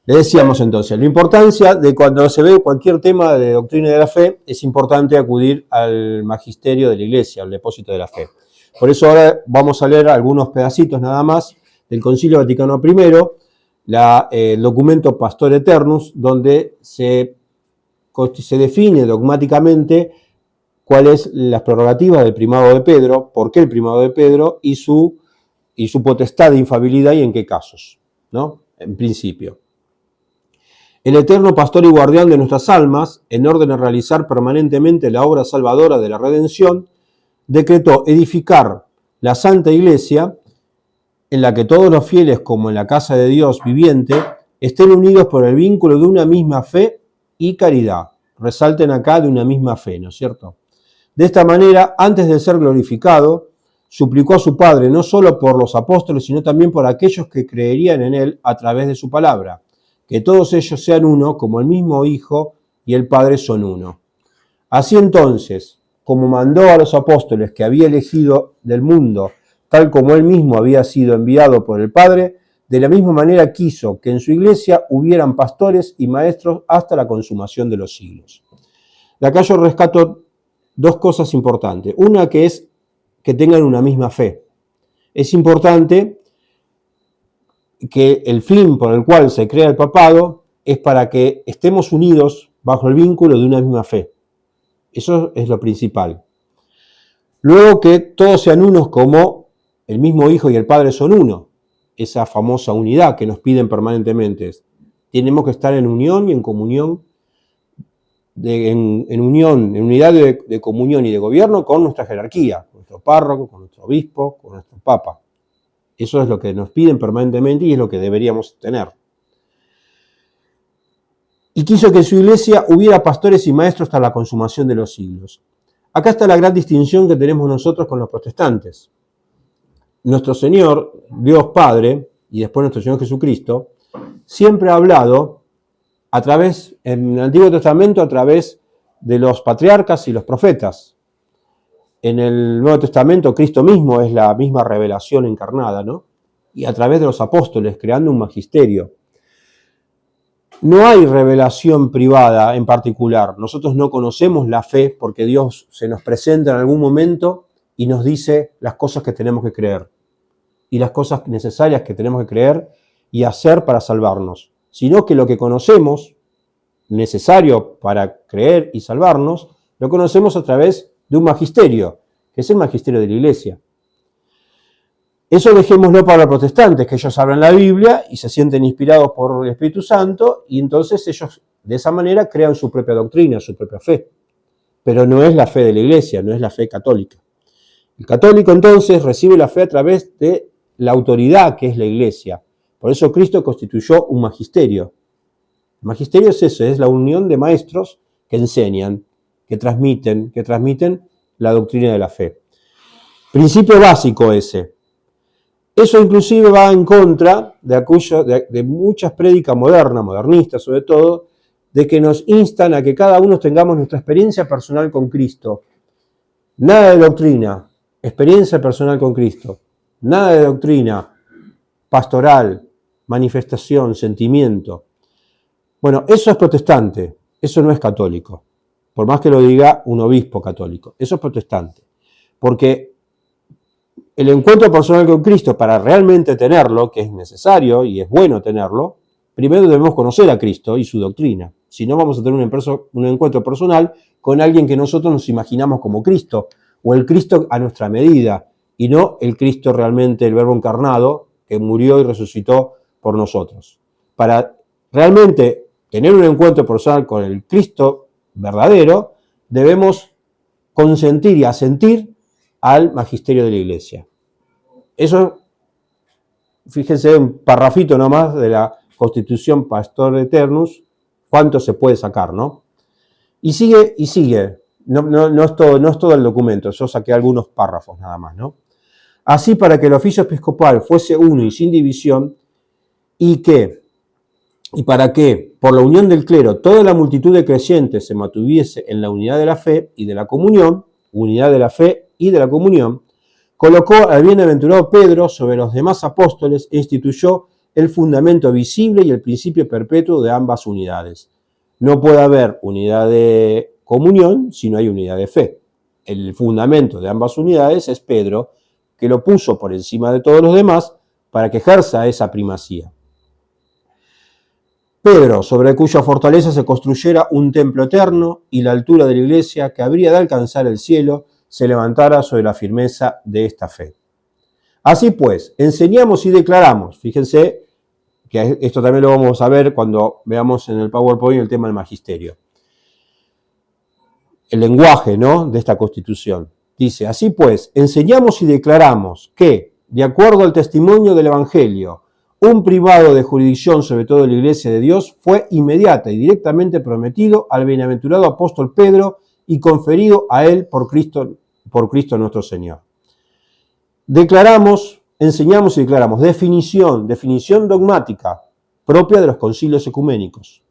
Le decíamos entonces, la importancia de cuando se ve cualquier tema de doctrina de la fe, es importante acudir al magisterio de la Iglesia, al depósito de la fe. Por eso ahora vamos a leer algunos pedacitos nada más del Concilio Vaticano I, el documento Pastor Eternus, donde se define dogmáticamente cuáles las prerrogativas del primado de Pedro, por qué el primado de Pedro y su potestad de infalibilidad y en qué casos, ¿no? En principio. El eterno pastor y guardián de nuestras almas, en orden a realizar permanentemente la obra salvadora de la redención, decretó edificar la Santa Iglesia, en la que todos los fieles, como en la casa de Dios viviente, estén unidos por el vínculo de una misma fe y caridad. Resalten acá de una misma fe, ¿no es cierto? De esta manera, antes de ser glorificado, suplicó a su Padre no solo por los apóstoles, sino también por aquellos que creerían en él a través de su palabra, que todos ellos sean uno, como el mismo Hijo y el Padre son uno. Así entonces, como mandó a los apóstoles que había elegido del mundo, tal como él mismo había sido enviado por el Padre, de la misma manera quiso que en su iglesia hubieran pastores y maestros hasta la consumación de los siglos. De acá yo rescato dos cosas importantes. Una que es que tengan una misma fe. Es importante que el fin por el cual se crea el papado es para que estemos unidos bajo el vínculo de una misma fe. Eso es lo principal. Luego que todos sean unos como el mismo Hijo y el Padre son uno. Esa famosa unidad que nos piden permanentemente. Tenemos que estar en unión y en comunión, en unidad de comunión y de gobierno con nuestra jerarquía, con nuestro párroco, con nuestro obispo, con nuestro papa. Eso es lo que nos piden permanentemente y es lo que deberíamos tener. Y quiso que en su iglesia hubiera pastores y maestros hasta la consumación de los siglos. Acá está la gran distinción que tenemos nosotros con los protestantes. Nuestro Señor, Dios Padre, y después nuestro Señor Jesucristo, siempre ha hablado a través, en el Antiguo Testamento, a través de los patriarcas y los profetas. En el Nuevo Testamento, Cristo mismo es la misma revelación encarnada, ¿no? Y a través de los apóstoles, creando un magisterio. No hay revelación privada en particular. Nosotros no conocemos la fe porque Dios se nos presenta en algún momento y nos dice las cosas que tenemos que creer y las cosas necesarias que tenemos que creer y hacer para salvarnos, sino que lo que conocemos, necesario para creer y salvarnos, lo conocemos a través de un magisterio, que es el magisterio de la Iglesia. Eso dejémoslo para los protestantes, que ellos abren la Biblia y se sienten inspirados por el Espíritu Santo y entonces ellos de esa manera crean su propia doctrina, su propia fe. Pero no es la fe de la Iglesia, no es la fe católica. El católico entonces recibe la fe a través de la autoridad que es la Iglesia. Por eso Cristo constituyó un magisterio. El magisterio es eso, es la unión de maestros que enseñan, que transmiten la doctrina de la fe. Principio básico ese. Eso inclusive va en contra de muchas prédicas modernistas sobre todo, de que nos instan a que cada uno tengamos nuestra experiencia personal con Cristo. Nada de doctrina, experiencia personal con Cristo. Nada de doctrina pastoral, manifestación, sentimiento. Bueno, eso es protestante, eso no es católico. Por más que lo diga un obispo católico, eso es protestante. Porque el encuentro personal con Cristo, para realmente tenerlo, que es necesario y es bueno tenerlo, primero debemos conocer a Cristo y su doctrina. Si no, vamos a tener un encuentro personal con alguien que nosotros nos imaginamos como Cristo, o el Cristo a nuestra medida, y no el Cristo realmente, el Verbo encarnado, que murió y resucitó por nosotros. Para realmente tener un encuentro personal con el Cristo verdadero, debemos consentir y asentir al magisterio de la Iglesia. Eso, fíjense, un parrafito nomás de la Constitución Pastor Eternus, cuánto se puede sacar, ¿no? Y sigue. No es todo el documento, yo saqué algunos párrafos nada más, ¿no? Así, para que el oficio episcopal fuese uno y sin división, y para que, por la unión del clero, toda la multitud de creyentes se mantuviese en la unidad de la fe y de la comunión, colocó al bienaventurado Pedro sobre los demás apóstoles e instituyó el fundamento visible y el principio perpetuo de ambas unidades. No puede haber unidad de comunión si no hay unidad de fe. El fundamento de ambas unidades es Pedro, que lo puso por encima de todos los demás para que ejerza esa primacía. Pedro, sobre cuya fortaleza se construyera un templo eterno y la altura de la iglesia que habría de alcanzar el cielo, se levantara sobre la firmeza de esta fe. Así pues, enseñamos y declaramos, fíjense que esto también lo vamos a ver cuando veamos en el PowerPoint el tema del magisterio. El lenguaje, ¿no?, de esta Constitución. Dice, así pues, enseñamos y declaramos que, de acuerdo al testimonio del Evangelio, un privado de jurisdicción sobre toda la Iglesia de Dios fue inmediata y directamente prometido al bienaventurado apóstol Pedro y conferido a él por Cristo nuestro Señor. Declaramos, enseñamos y declaramos definición dogmática propia de los concilios ecuménicos.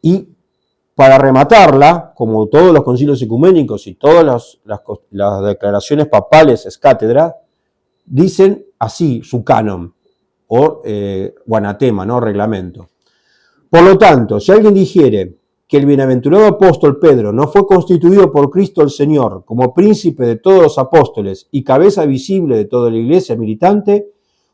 Y para rematarla, como todos los concilios ecuménicos y todas las declaraciones papales es cátedra, dicen así su canon o anatema, ¿no?, reglamento. Por lo tanto, si alguien dijere que el bienaventurado apóstol Pedro no fue constituido por Cristo el Señor como príncipe de todos los apóstoles y cabeza visible de toda la iglesia militante,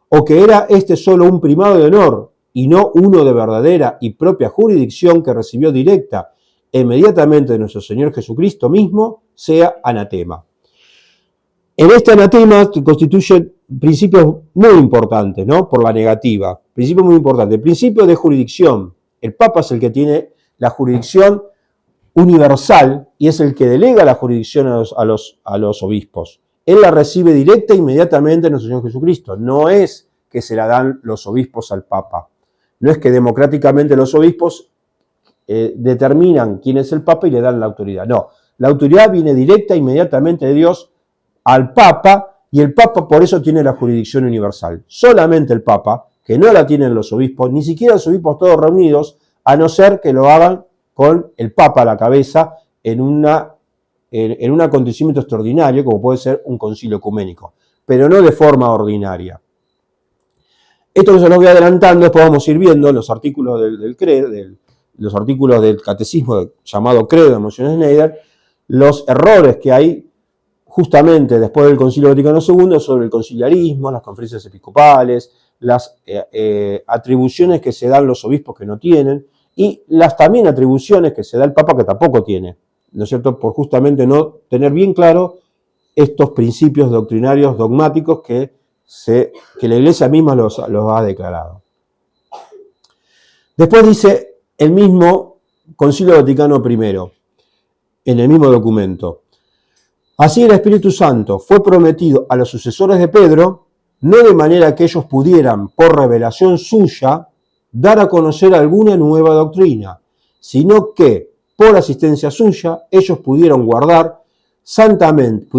o que era este solo un primado de honor y no uno de verdadera y propia jurisdicción que recibió directa e inmediatamente de nuestro Señor Jesucristo mismo, sea anatema. En este anatema constituyen principios muy importantes, ¿no?, por la negativa. Principios muy importantes. El principio de jurisdicción. El Papa es el que tiene la jurisdicción universal y es el que delega la jurisdicción a los obispos. Él la recibe directa e inmediatamente de nuestro Señor Jesucristo. No es que se la dan los obispos al Papa. No es que democráticamente los obispos determinan quién es el Papa y le dan la autoridad. No, la autoridad viene directa e inmediatamente de Dios al Papa y el Papa por eso tiene la jurisdicción universal. Solamente el Papa, que no la tienen los obispos, ni siquiera los obispos todos reunidos, a no ser que lo hagan con el Papa a la cabeza en un acontecimiento extraordinario, como puede ser un concilio ecuménico, pero no de forma ordinaria. Esto que se los voy adelantando, después vamos a ir viendo los artículos del credo, los artículos del catecismo llamado Credo de Monsignor Schneider, los errores que hay justamente después del Concilio Vaticano II sobre el conciliarismo, las conferencias episcopales, las atribuciones que se dan los obispos que no tienen, y las también atribuciones que se da el Papa que tampoco tiene, ¿no es cierto?, por justamente no tener bien claro estos principios doctrinarios dogmáticos que la Iglesia misma los ha declarado. Después dice el mismo Concilio Vaticano I, en el mismo documento. Así el Espíritu Santo fue prometido a los sucesores de Pedro, no de manera que ellos pudieran, por revelación suya, dar a conocer alguna nueva doctrina, sino que, por asistencia suya, ellos pudieran guardar santamente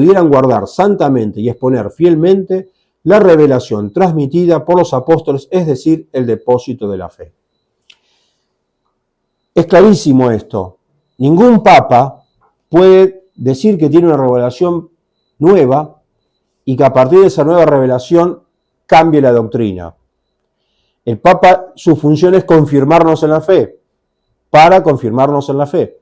y exponer fielmente la revelación transmitida por los apóstoles, es decir, el depósito de la fe. Es clarísimo esto. Ningún papa puede decir que tiene una revelación nueva y que a partir de esa nueva revelación cambie la doctrina. El Papa, su función es confirmarnos en la fe, para confirmarnos en la fe.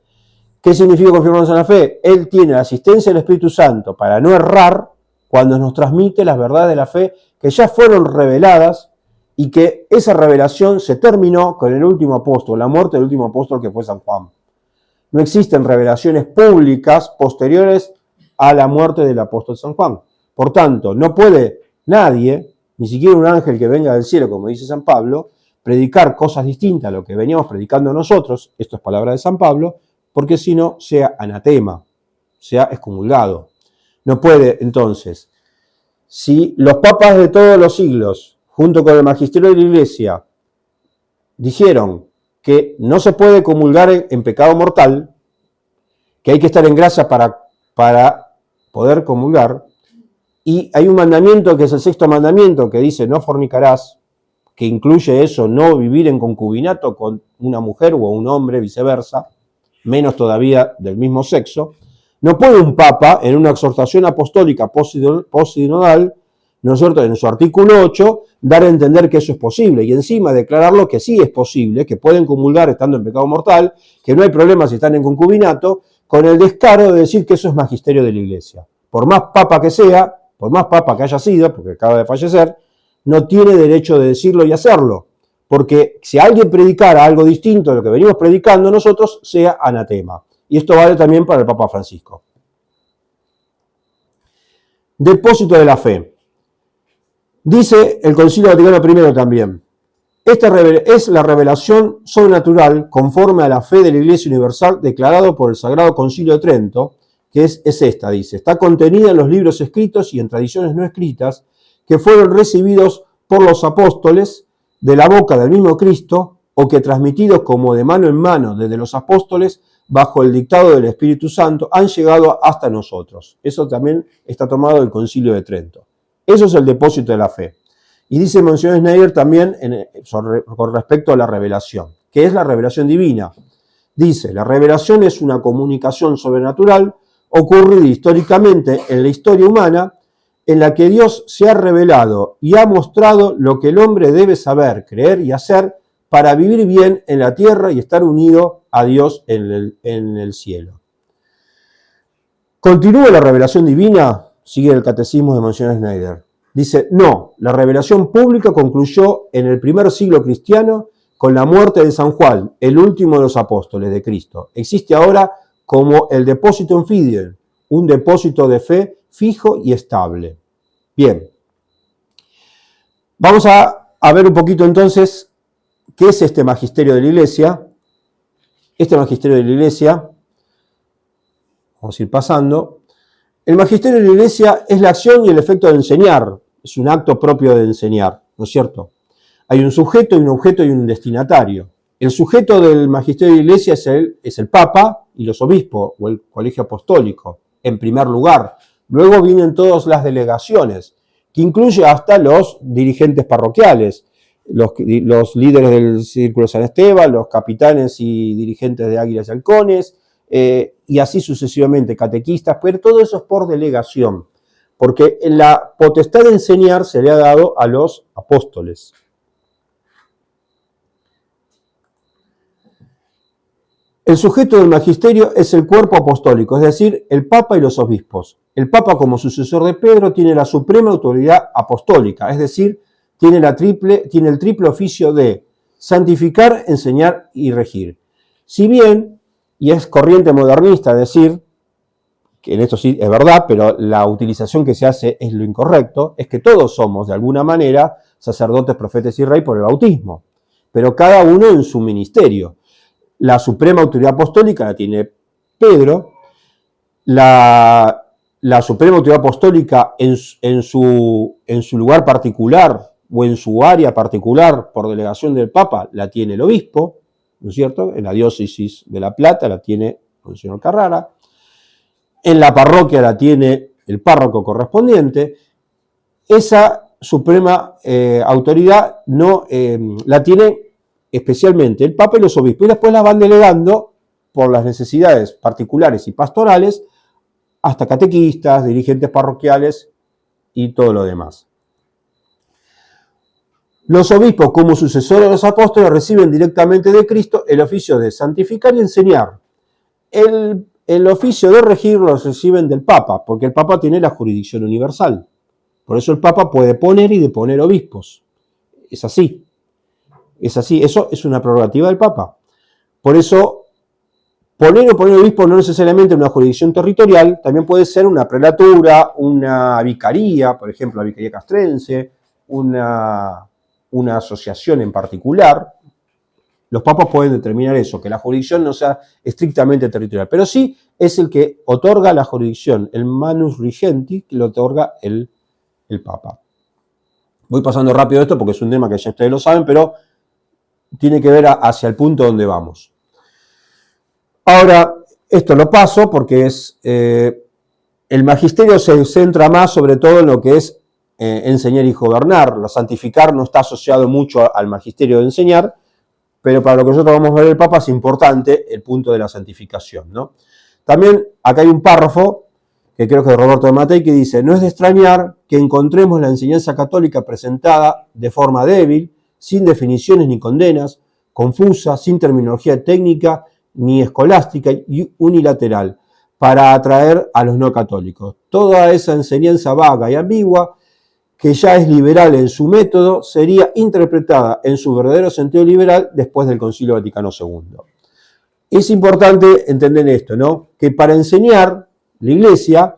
¿Qué significa confirmarnos en la fe? Él tiene la asistencia del Espíritu Santo para no errar cuando nos transmite las verdades de la fe que ya fueron reveladas y que esa revelación se terminó con el último apóstol, la muerte del último apóstol que fue San Juan. No existen revelaciones públicas posteriores a la muerte del apóstol San Juan. Por tanto, no puede nadie, ni siquiera un ángel que venga del cielo, como dice San Pablo, predicar cosas distintas a lo que veníamos predicando nosotros, esto es palabra de San Pablo, porque si no, sea anatema, sea excomulgado. No puede, entonces, si los papas de todos los siglos, junto con el magisterio de la Iglesia, dijeron que no se puede comulgar en pecado mortal, que hay que estar en gracia para poder comulgar, y hay un mandamiento que es el sexto mandamiento que dice no fornicarás, que incluye eso, no vivir en concubinato con una mujer o un hombre, viceversa, menos todavía del mismo sexo. No puede un papa en una exhortación apostólica postsinodal ¿no es cierto?, en su artículo 8, dar a entender que eso es posible y encima declararlo que sí es posible, que pueden comulgar estando en pecado mortal, que no hay problema si están en concubinato, con el descaro de decir que eso es magisterio de la Iglesia. Por más papa que sea, por más papa que haya sido, porque acaba de fallecer, no tiene derecho de decirlo y hacerlo, porque si alguien predicara algo distinto de lo que venimos predicando nosotros, sea anatema. Y esto vale también para el Papa Francisco. Depósito de la fe. Dice el Concilio Vaticano I también, esta es la revelación sobrenatural conforme a la fe de la Iglesia Universal declarado por el Sagrado Concilio de Trento, que es esta, dice, está contenida en los libros escritos y en tradiciones no escritas que fueron recibidos por los apóstoles de la boca del mismo Cristo o que transmitidos como de mano en mano desde los apóstoles bajo el dictado del Espíritu Santo han llegado hasta nosotros. Eso también está tomado del Concilio de Trento. Eso es el depósito de la fe. Y dice Monsignor Schneider también con respecto a la revelación, que es la revelación divina. Dice, la revelación es una comunicación sobrenatural ocurrida históricamente en la historia humana en la que Dios se ha revelado y ha mostrado lo que el hombre debe saber, creer y hacer para vivir bien en la tierra y estar unido a Dios en el cielo. ¿Continúa la revelación divina? Sigue el catecismo de Monsignor Schneider. Dice, no, la revelación pública concluyó en el primer siglo cristiano con la muerte de San Juan, el último de los apóstoles de Cristo. Existe ahora como el depósito en fidei, un depósito de fe fijo y estable. Bien, vamos a ver un poquito entonces qué es este magisterio de la Iglesia. Este magisterio de la Iglesia, vamos a ir pasando. El magisterio de la Iglesia es la acción y el efecto de enseñar. Es un acto propio de enseñar, ¿no es cierto? Hay un sujeto y un objeto y un destinatario. El sujeto del magisterio de la Iglesia es el Papa y los obispos o el colegio apostólico, en primer lugar. Luego vienen todas las delegaciones, que incluye hasta los dirigentes parroquiales, los líderes del Círculo San Esteban, los capitanes y dirigentes de Águilas y Halcones, y así sucesivamente, catequistas, pero todo eso es por delegación, porque la potestad de enseñar se le ha dado a los apóstoles. El sujeto del magisterio es el cuerpo apostólico, es decir, el Papa y los obispos. El Papa, como sucesor de Pedro, tiene la suprema autoridad apostólica, es decir, tiene el triple oficio de santificar, enseñar y regir. Si bien, y es corriente modernista decir, que en esto sí es verdad, pero la utilización que se hace es lo incorrecto, es que todos somos, de alguna manera, sacerdotes, profetas y rey por el bautismo, pero cada uno en su ministerio. La suprema autoridad apostólica la tiene Pedro, la suprema autoridad apostólica en su lugar particular o en su área particular por delegación del Papa la tiene el obispo, ¿no es cierto? En la diócesis de La Plata la tiene el señor Carrara, en la parroquia la tiene el párroco correspondiente. Esa suprema autoridad no la tiene especialmente el Papa y los obispos, y después las van delegando por las necesidades particulares y pastorales hasta catequistas, dirigentes parroquiales y todo lo demás. Los obispos, como sucesores de los apóstoles, reciben directamente de Cristo el oficio de santificar y enseñar. El oficio de regir lo reciben del Papa, porque el Papa tiene la jurisdicción universal. Por eso el Papa puede poner y deponer obispos. Es así. Es así, eso es una prerrogativa del Papa. Por eso, poner o poner obispo no necesariamente una jurisdicción territorial, también puede ser una prelatura, una vicaría, por ejemplo, la vicaría castrense, una asociación en particular. Los papas pueden determinar eso, que la jurisdicción no sea estrictamente territorial, pero sí es el que otorga la jurisdicción, el manus regenti, que lo otorga el Papa. Voy pasando rápido esto porque es un tema que ya ustedes lo saben, pero tiene que ver hacia el punto donde vamos. Ahora, esto lo paso porque el magisterio se centra más sobre todo en lo que es enseñar y gobernar. Lo santificar no está asociado mucho al magisterio de enseñar, pero para lo que nosotros vamos a ver el Papa es importante el punto de la santificación, ¿no? También acá hay un párrafo que creo que es de Roberto de Matei, que dice: no es de extrañar que encontremos la enseñanza católica presentada de forma débil, sin definiciones ni condenas, confusa, sin terminología técnica ni escolástica y unilateral, para atraer a los no católicos. Toda esa enseñanza vaga y ambigua, que ya es liberal en su método, sería interpretada en su verdadero sentido liberal después del Concilio Vaticano II. Es importante entender esto, ¿no? Que para enseñar, la Iglesia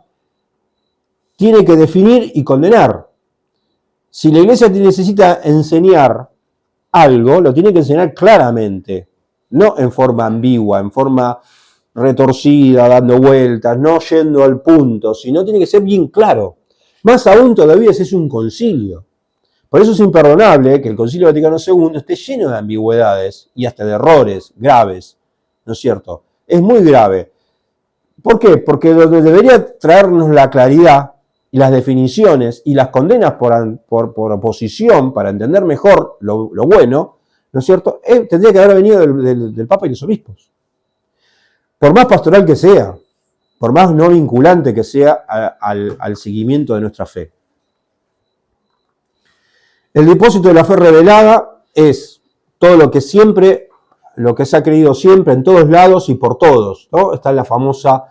tiene que definir y condenar. Si la Iglesia necesita enseñar algo, lo tiene que enseñar claramente, no en forma ambigua, en forma retorcida, dando vueltas, no yendo al punto, sino tiene que ser bien claro. Más aún todavía si es un concilio. Por eso es imperdonable que el Concilio Vaticano II esté lleno de ambigüedades y hasta de errores graves, ¿no es cierto? Es muy grave. ¿Por qué? Porque donde debería traernos la claridad y las definiciones y las condenas por oposición para entender mejor lo bueno, ¿no es cierto? Tendría que haber venido del Papa y los obispos. Por más pastoral que sea, por más no vinculante que sea al seguimiento de nuestra fe. El depósito de la fe revelada es todo lo que siempre, lo que se ha creído siempre en todos lados y por todos, ¿no? Está la famosa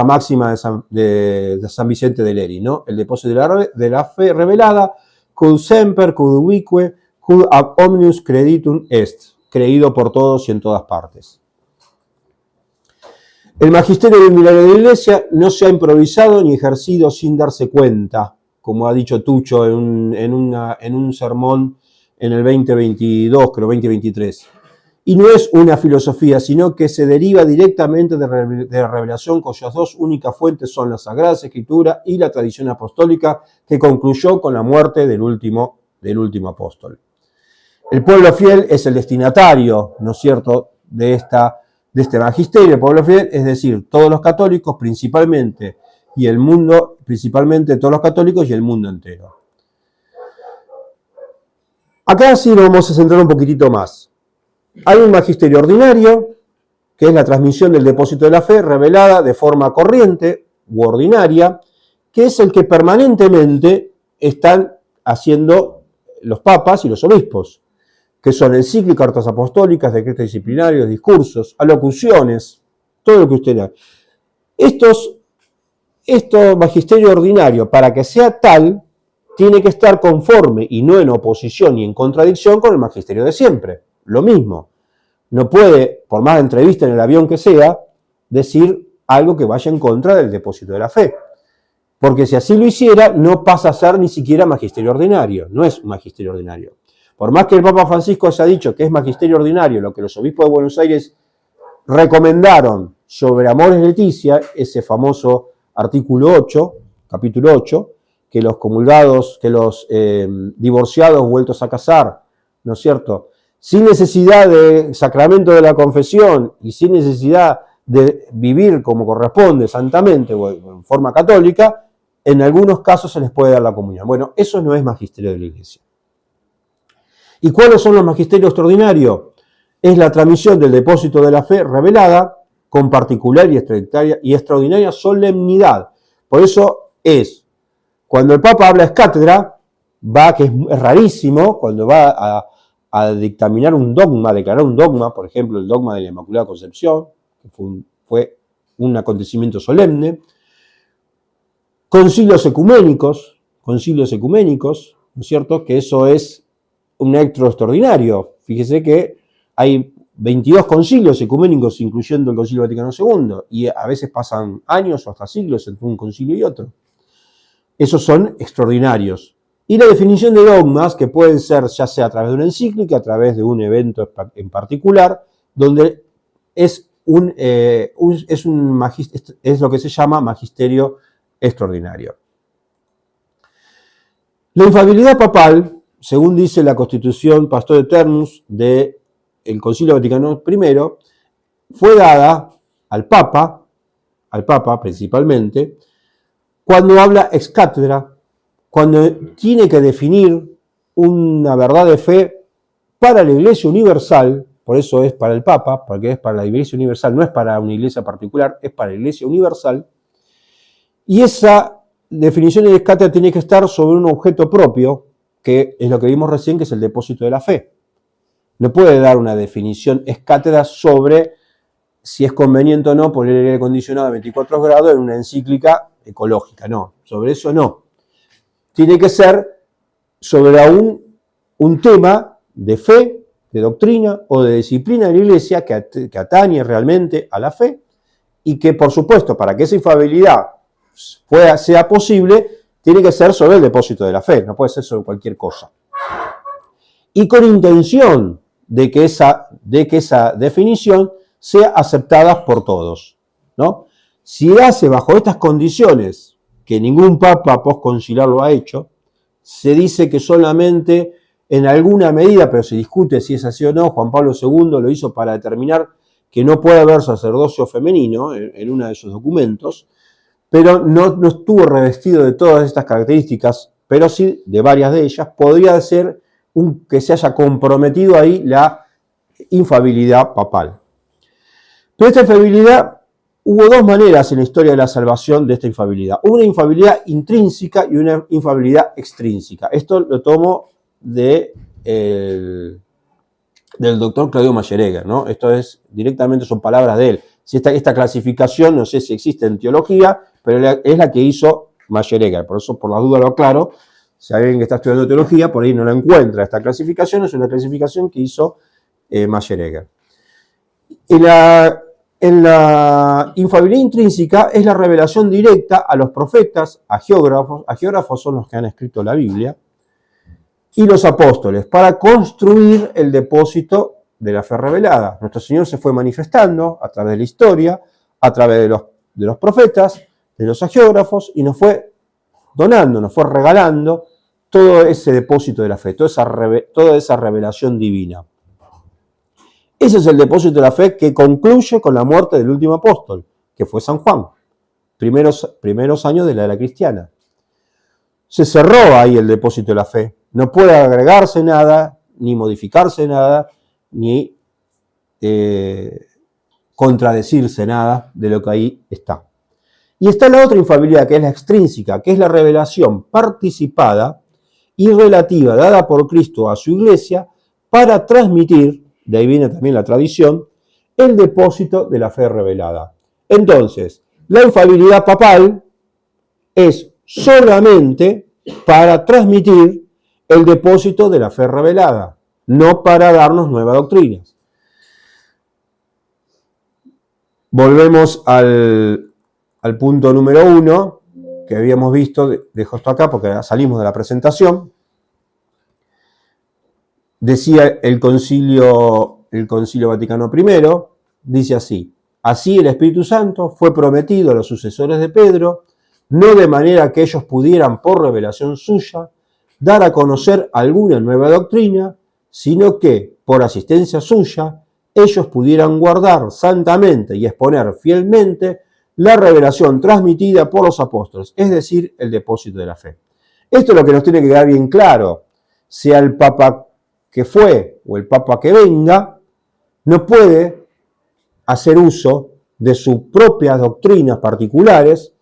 máxima de San Vicente de Leri, ¿no? El depósito de la fe revelada, cud semper, cud ubique, cud ab omnius creditum est, creído por todos y en todas partes. El magisterio del milagro de la Iglesia no se ha improvisado ni ejercido sin darse cuenta, como ha dicho Tucho en un sermón en el 2022, creo 2023. Y no es una filosofía, sino que se deriva directamente de la revelación, cuyas dos únicas fuentes son la Sagrada Escritura y la tradición apostólica, que concluyó con la muerte del último apóstol. El pueblo fiel es el destinatario, ¿no es cierto?, de este magisterio. El pueblo fiel, es decir, todos los católicos principalmente, y el mundo, principalmente todos los católicos y el mundo entero. Acá sí nos vamos a centrar un poquitito más. Hay un magisterio ordinario, que es la transmisión del depósito de la fe revelada de forma corriente u ordinaria, que es el que permanentemente están haciendo los papas y los obispos, que son encíclicas, cartas apostólicas, decretos disciplinarios, discursos, alocuciones, todo lo que usted haga. Esto magisterio ordinario, para que sea tal, tiene que estar conforme y no en oposición ni en contradicción con el magisterio de siempre. Lo mismo. No puede, por más entrevista en el avión que sea, decir algo que vaya en contra del depósito de la fe. Porque si así lo hiciera, no pasa a ser ni siquiera magisterio ordinario. No es un magisterio ordinario. Por más que el Papa Francisco haya dicho que es magisterio ordinario, lo que los obispos de Buenos Aires recomendaron sobre Amoris Laetitia, ese famoso artículo 8, capítulo 8, que los comulgados, que los divorciados vueltos a casar, ¿no es cierto?, sin necesidad de sacramento de la confesión y sin necesidad de vivir como corresponde santamente o en forma católica, en algunos casos se les puede dar la comunión. Bueno, eso no es magisterio de la Iglesia. ¿Y cuáles son los magisterios extraordinarios? Es la transmisión del depósito de la fe revelada con particular y extraordinaria solemnidad. Por eso es, cuando el Papa habla es cátedra, que es rarísimo, cuando va a dictaminar un dogma, a declarar un dogma, por ejemplo, el dogma de la Inmaculada Concepción, que fue un acontecimiento solemne. Concilios ecuménicos, ¿no es cierto?, que eso es un acto extraordinario. Fíjese que hay 22 concilios ecuménicos, incluyendo el Concilio Vaticano II, y a veces pasan años o hasta siglos entre un concilio y otro. Esos son extraordinarios. Y la definición de dogmas, que pueden ser ya sea a través de una encíclica, a través de un evento en particular, donde es lo que se llama magisterio extraordinario. La infalibilidad papal, según dice la Constitución Pastor Eternus del Concilio Vaticano I, fue dada al Papa principalmente, cuando habla ex cátedra, cuando tiene que definir una verdad de fe para la Iglesia Universal. Por eso es para el Papa, porque es para la Iglesia Universal, no es para una iglesia particular, es para la Iglesia Universal. Y esa definición de cátedra tiene que estar sobre un objeto propio, que es lo que vimos recién, que es el depósito de la fe. No puede dar una definición ex cátedra sobre si es conveniente o no poner el aire acondicionado a 24 grados en una encíclica ecológica. No, sobre eso no. Tiene que ser sobre un tema de fe, de doctrina o de disciplina de la Iglesia que atañe realmente a la fe y que, por supuesto, para que esa infalibilidad sea posible, tiene que ser sobre el depósito de la fe, no puede ser sobre cualquier cosa. Y con intención de que esa definición sea aceptada por todos, ¿no? Si hace bajo estas condiciones, que ningún papa postconciliar lo ha hecho, se dice que solamente en alguna medida, pero se discute si es así o no, Juan Pablo II lo hizo para determinar que no puede haber sacerdocio femenino en uno de sus documentos, pero no estuvo revestido de todas estas características, pero sí de varias de ellas. Podría ser que se haya comprometido ahí la infalibilidad papal. Pero esta infalibilidad, hubo dos maneras en la historia de la salvación de esta infalibilidad. Una infalibilidad intrínseca y una infalibilidad extrínseca. Esto lo tomo del doctor Claudio Mayeregger, ¿no? Esto es directamente, son palabras de él. Si esta clasificación, no sé si existe en teología, pero es la que hizo Mayeregger. Por eso, por la duda lo aclaro. Si alguien que está estudiando teología, por ahí no la encuentra esta clasificación, es una clasificación que hizo Mayeregger. En la infalibilidad intrínseca es la revelación directa a los profetas, a geógrafos son los que han escrito la Biblia, y los apóstoles, para construir el depósito de la fe revelada. Nuestro Señor se fue manifestando a través de la historia, a través de los profetas, de los hagiógrafos, y nos fue donando, nos fue regalando todo ese depósito de la fe, toda esa revelación divina. Ese es el depósito de la fe que concluye con la muerte del último apóstol, que fue San Juan, primeros años de la era cristiana. Se cerró ahí el depósito de la fe. No puede agregarse nada, ni modificarse nada, ni contradecirse nada de lo que ahí está. Y está la otra infalibilidad, que es la extrínseca, que es la revelación participada y relativa dada por Cristo a su iglesia para transmitir, de ahí viene también la tradición, el depósito de la fe revelada. Entonces, la infalibilidad papal es solamente para transmitir el depósito de la fe revelada, no para darnos nuevas doctrinas. Volvemos al punto número 1 que habíamos visto, dejo esto acá porque salimos de la presentación. Decía el Concilio Vaticano I, dice así: así el Espíritu Santo fue prometido a los sucesores de Pedro, no de manera que ellos pudieran por revelación suya dar a conocer alguna nueva doctrina, sino que por asistencia suya ellos pudieran guardar santamente y exponer fielmente la revelación transmitida por los apóstoles, es decir, el depósito de la fe. Esto es lo que nos tiene que quedar bien claro, sea el Papa que fue o el Papa que venga, no puede hacer uso de sus propias doctrinas particulares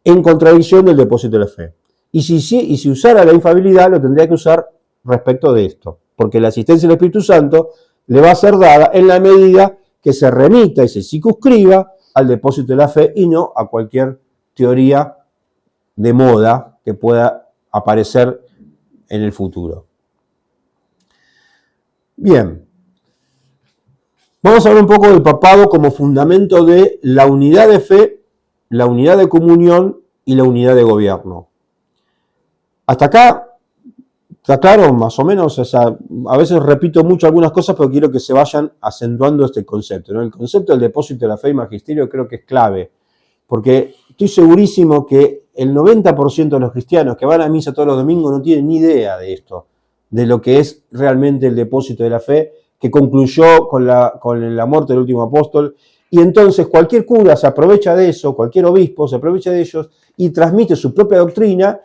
en contradicción del depósito de la fe. Y si usara la infalibilidad, lo tendría que usar respecto de esto, porque la asistencia del Espíritu Santo le va a ser dada en la medida que se remita y se circunscriba al depósito de la fe y no a cualquier teoría de moda que pueda aparecer en el futuro. Bien, vamos a hablar un poco del papado como fundamento de la unidad de fe, la unidad de comunión y la unidad de gobierno. Hasta acá, ¿está claro? Más o menos, o sea, a veces repito mucho algunas cosas, pero quiero que se vayan acentuando este concepto, ¿no? El concepto del depósito de la fe y magisterio creo que es clave, porque estoy segurísimo que el 90% de los cristianos que van a misa todos los domingos no tienen ni idea de esto, de lo que es realmente el depósito de la fe, que concluyó con la muerte del último apóstol, y entonces cualquier cura se aprovecha de eso, cualquier obispo se aprovecha de ellos y transmite su propia doctrina,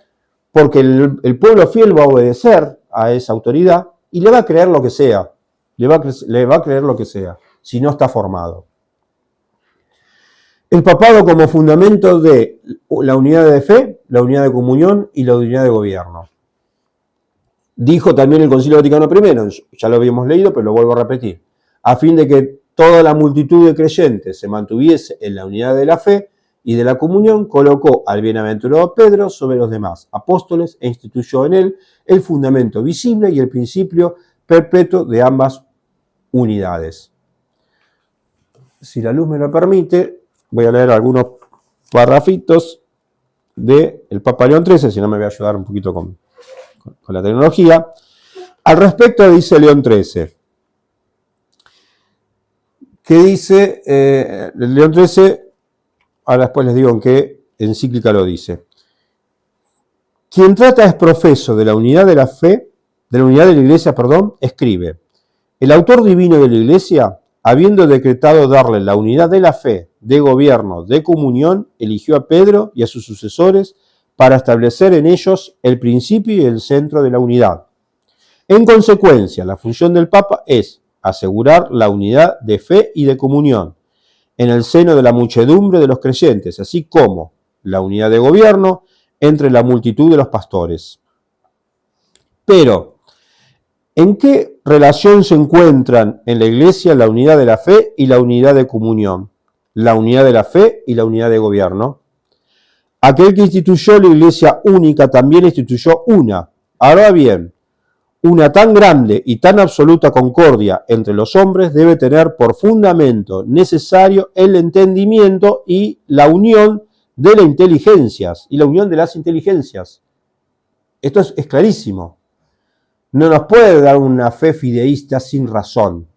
porque el pueblo fiel va a obedecer a esa autoridad y le va a creer lo que sea, le va a creer lo que sea, si no está formado. El papado como fundamento de la unidad de fe, la unidad de comunión y la unidad de gobierno. Dijo también el Concilio Vaticano I, ya lo habíamos leído, pero lo vuelvo a repetir, a fin de que toda la multitud de creyentes se mantuviese en la unidad de la fe y de la comunión, colocó al bienaventurado Pedro sobre los demás apóstoles e instituyó en él el fundamento visible y el principio perpetuo de ambas unidades. Si la luz me lo permite, voy a leer algunos parrafitos del Papa León XIII, si no me voy a ayudar un poquito con la tecnología. Al respecto dice León XIII, que dice, León XIII, ahora después les digo en qué encíclica lo dice. Quien trata es profeso de la unidad de la fe, de la unidad de la Iglesia, escribe, el autor divino de la Iglesia, habiendo decretado darle la unidad de la fe, de gobierno, de comunión, eligió a Pedro y a sus sucesores para establecer en ellos el principio y el centro de la unidad. En consecuencia, la función del Papa es asegurar la unidad de fe y de comunión en el seno de la muchedumbre de los creyentes, así como la unidad de gobierno entre la multitud de los pastores. Pero, ¿en qué relación se encuentran en la Iglesia la unidad de la fe y la unidad de comunión? La unidad de la fe y la unidad de gobierno. Aquel que instituyó la Iglesia única también instituyó una. Ahora bien, una tan grande y tan absoluta concordia entre los hombres debe tener por fundamento necesario el entendimiento y la unión de las inteligencias. Y la unión de las inteligencias. Esto es clarísimo. No nos puede dar una fe fideísta sin razón.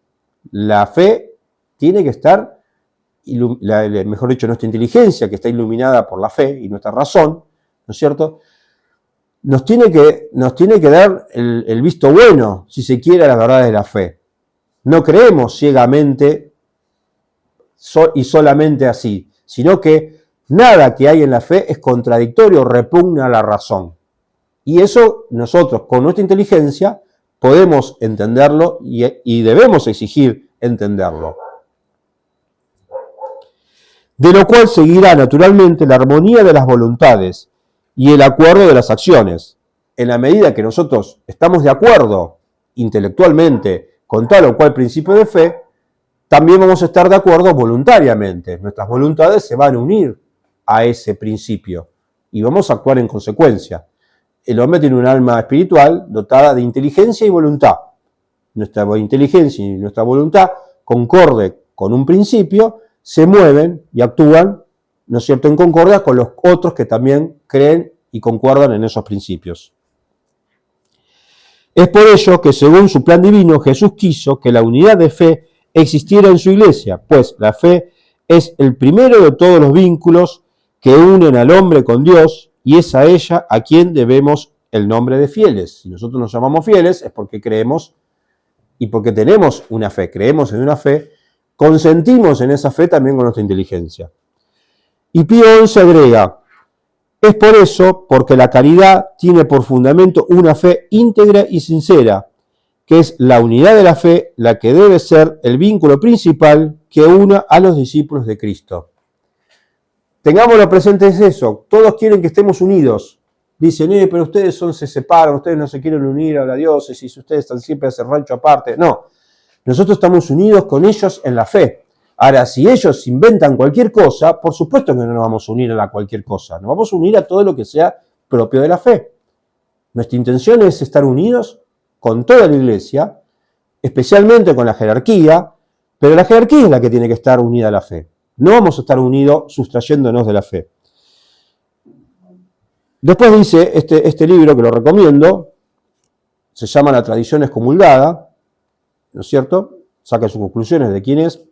La fe tiene que estar, mejor dicho, nuestra inteligencia, que está iluminada por la fe y nuestra razón, ¿no es cierto?, nos tiene que dar el visto bueno, si se quiere, a las verdades de la fe. No creemos ciegamente y solamente así, sino que nada que hay en la fe es contradictorio, repugna a la razón. Y eso nosotros, con nuestra inteligencia, podemos entenderlo y debemos exigir entenderlo. De lo cual seguirá naturalmente la armonía de las voluntades y el acuerdo de las acciones. En la medida que nosotros estamos de acuerdo intelectualmente con tal o cual principio de fe, también vamos a estar de acuerdo voluntariamente. Nuestras voluntades se van a unir a ese principio y vamos a actuar en consecuencia. El hombre tiene un alma espiritual dotada de inteligencia y voluntad. Nuestra inteligencia y nuestra voluntad, concorde con un principio, se mueven y actúan, ¿no es cierto?, en concordia con los otros que también creen y concuerdan en esos principios. Es por ello que, según su plan divino, Jesús quiso que la unidad de fe existiera en su iglesia, pues la fe es el primero de todos los vínculos que unen al hombre con Dios y es a ella a quien debemos el nombre de fieles. Si nosotros nos llamamos fieles es porque creemos y porque tenemos una fe, creemos en una fe, consentimos en esa fe también con nuestra inteligencia. Y Pío XI agrega, es por eso, porque la caridad tiene por fundamento una fe íntegra y sincera, que es la unidad de la fe la que debe ser el vínculo principal que una a los discípulos de Cristo. Tengámoslo presente, es eso, todos quieren que estemos unidos. Dicen, pero ustedes se separan, ustedes no se quieren unir a la diócesis, ustedes están siempre a hacer rancho aparte. No, nosotros estamos unidos con ellos en la fe. Ahora, si ellos inventan cualquier cosa, por supuesto que no nos vamos a unir a la cualquier cosa, nos vamos a unir a todo lo que sea propio de la fe. Nuestra intención es estar unidos con toda la Iglesia, especialmente con la jerarquía, pero la jerarquía es la que tiene que estar unida a la fe. No vamos a estar unidos sustrayéndonos de la fe. Después dice este libro, que lo recomiendo, se llama La tradición excomulgada, ¿no es cierto? Saca sus conclusiones de quién es,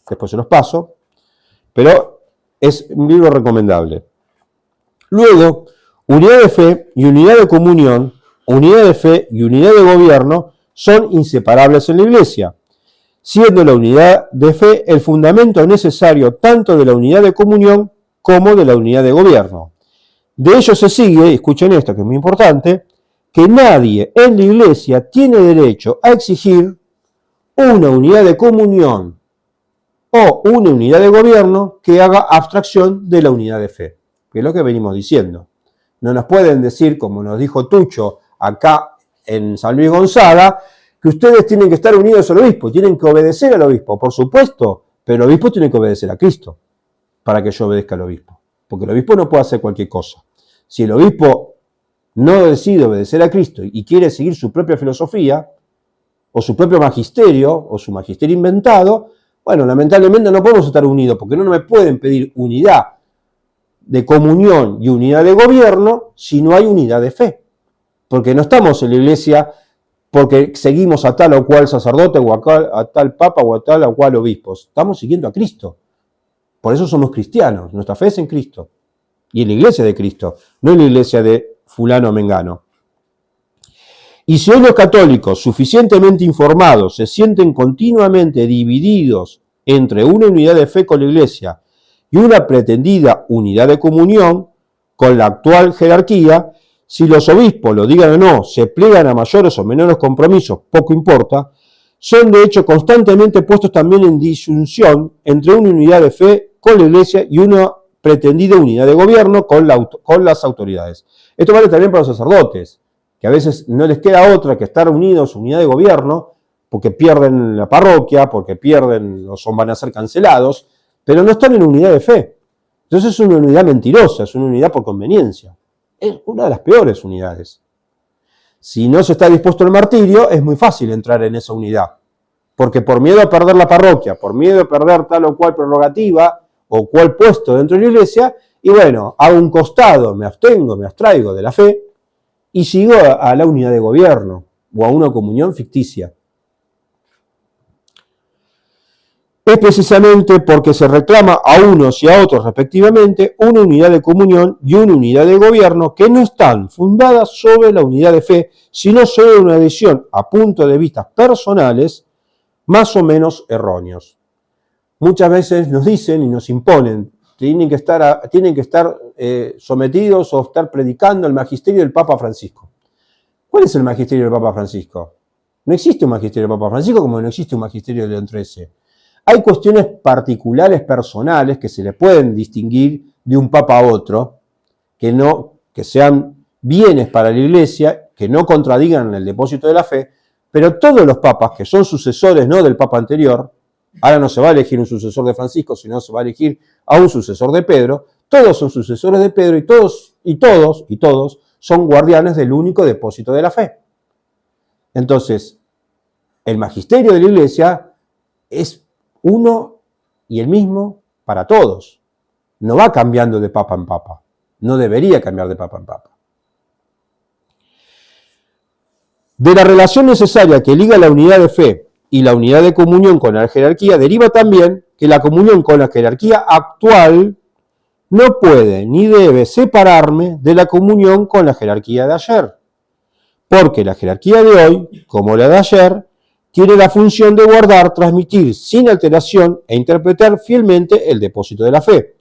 después se los paso, pero es un libro recomendable. Luego, unidad de fe y unidad de comunión, unidad de fe y unidad de gobierno son inseparables en la Iglesia, siendo la unidad de fe el fundamento necesario tanto de la unidad de comunión como de la unidad de gobierno. De ello se sigue, y escuchen esto que es muy importante, que nadie en la Iglesia tiene derecho a exigir una unidad de comunión o una unidad de gobierno que haga abstracción de la unidad de fe, que es lo que venimos diciendo. No nos pueden decir, como nos dijo Tucho acá en San Luis Gonzaga, que ustedes tienen que estar unidos al obispo, tienen que obedecer al obispo, por supuesto, pero el obispo tiene que obedecer a Cristo para que yo obedezca al obispo, porque el obispo no puede hacer cualquier cosa. Si el obispo no decide obedecer a Cristo y quiere seguir su propia filosofía, o su propio magisterio, o su magisterio inventado, bueno, lamentablemente no podemos estar unidos, porque no me pueden pedir unidad de comunión y unidad de gobierno si no hay unidad de fe. Porque no estamos en la iglesia porque seguimos a tal o cual sacerdote, o a tal papa, o a tal o cual obispo. Estamos siguiendo a Cristo. Por eso somos cristianos. Nuestra fe es en Cristo. Y en la iglesia de Cristo, no en la iglesia de fulano o mengano. Y si hoy los católicos, suficientemente informados, se sienten continuamente divididos entre una unidad de fe con la iglesia y una pretendida unidad de comunión con la actual jerarquía, si los obispos, lo digan o no, se pliegan a mayores o menores compromisos, poco importa, son de hecho constantemente puestos también en disyunción entre una unidad de fe con la iglesia y una pretendida unidad de gobierno con las autoridades. Esto vale también para los sacerdotes, que a veces no les queda otra que estar unidos a unidad de gobierno, porque pierden la parroquia, porque pierden o van a ser cancelados, pero no están en unidad de fe. Entonces es una unidad mentirosa, es una unidad por conveniencia. Es una de las peores unidades. Si no se está dispuesto al martirio, es muy fácil entrar en esa unidad, porque por miedo a perder la parroquia, por miedo a perder tal o cual prerrogativa o cual puesto dentro de la iglesia, y bueno, a un costado me abstengo, me abstraigo de la fe y sigo a la unidad de gobierno o a una comunión ficticia. Es precisamente porque se reclama a unos y a otros respectivamente una unidad de comunión y una unidad de gobierno que no están fundadas sobre la unidad de fe, sino sobre una adhesión a puntos de vista personales más o menos erróneos. Muchas veces nos dicen y nos imponen, tienen que estar sometidos o estar predicando el magisterio del Papa Francisco. ¿Cuál es el magisterio del Papa Francisco? No existe un magisterio del Papa Francisco como no existe un magisterio de León XIII. Hay cuestiones particulares, personales, que se le pueden distinguir de un papa a otro, que sean bienes para la iglesia, que no contradigan el depósito de la fe, pero todos los papas, que son sucesores no del papa anterior, ahora no se va a elegir un sucesor de Francisco, sino se va a elegir a un sucesor de Pedro, todos son sucesores de Pedro y todos son guardianes del único depósito de la fe. Entonces, el magisterio de la iglesia es uno y el mismo para todos. No va cambiando de papa en papa. No debería cambiar de papa en papa. De la relación necesaria que liga la unidad de fe y la unidad de comunión con la jerarquía, deriva también que la comunión con la jerarquía actual no puede ni debe separarme de la comunión con la jerarquía de ayer. Porque la jerarquía de hoy, como la de ayer, tiene la función de guardar, transmitir sin alteración e interpretar fielmente el depósito de la fe.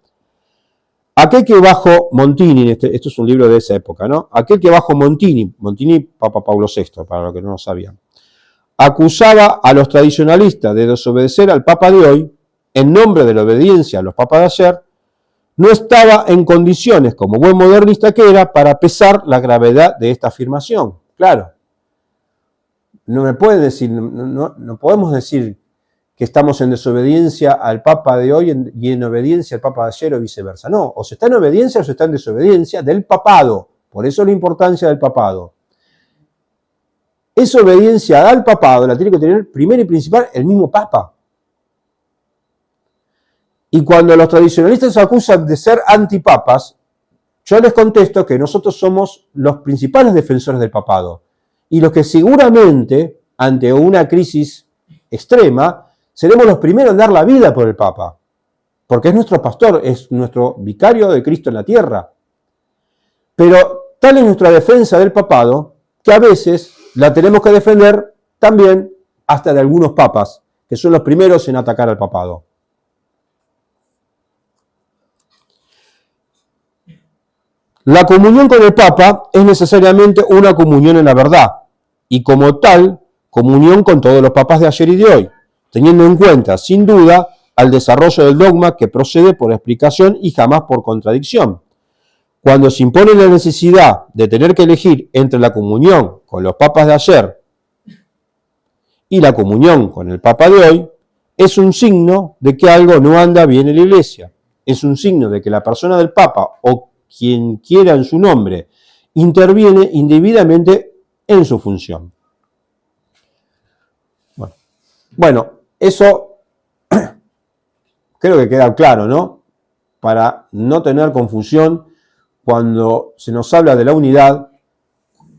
Aquel que bajo Montini, esto es un libro de esa época, ¿no? Aquel que bajo Montini, Papa Pablo VI, para los que no lo sabían, acusaba a los tradicionalistas de desobedecer al Papa de hoy, en nombre de la obediencia a los papas de ayer, no estaba en condiciones, como buen modernista que era, para pesar la gravedad de esta afirmación. Claro. No me puede decir, no podemos decir que estamos en desobediencia al Papa de hoy y en obediencia al Papa de ayer o viceversa. No, o se está en obediencia o se está en desobediencia del papado. Por eso la importancia del papado. Esa obediencia al papado la tiene que tener primero y principal el mismo Papa. Y cuando los tradicionalistas acusan de ser antipapas, yo les contesto que nosotros somos los principales defensores del papado. Y los que seguramente, ante una crisis extrema, seremos los primeros en dar la vida por el Papa. Porque es nuestro pastor, es nuestro vicario de Cristo en la tierra. Pero tal es nuestra defensa del papado, que a veces la tenemos que defender también hasta de algunos papas, que son los primeros en atacar al papado. La comunión con el Papa es necesariamente una comunión en la verdad, y como tal, comunión con todos los papas de ayer y de hoy, teniendo en cuenta, sin duda, al desarrollo del dogma que procede por explicación y jamás por contradicción. Cuando se impone la necesidad de tener que elegir entre la comunión con los papas de ayer y la comunión con el papa de hoy, es un signo de que algo no anda bien en la Iglesia. Es un signo de que la persona del papa o quien quiera en su nombre interviene indebidamente en su función. Bueno, eso creo que queda claro, ¿no? Para no tener confusión cuando se nos habla de la unidad,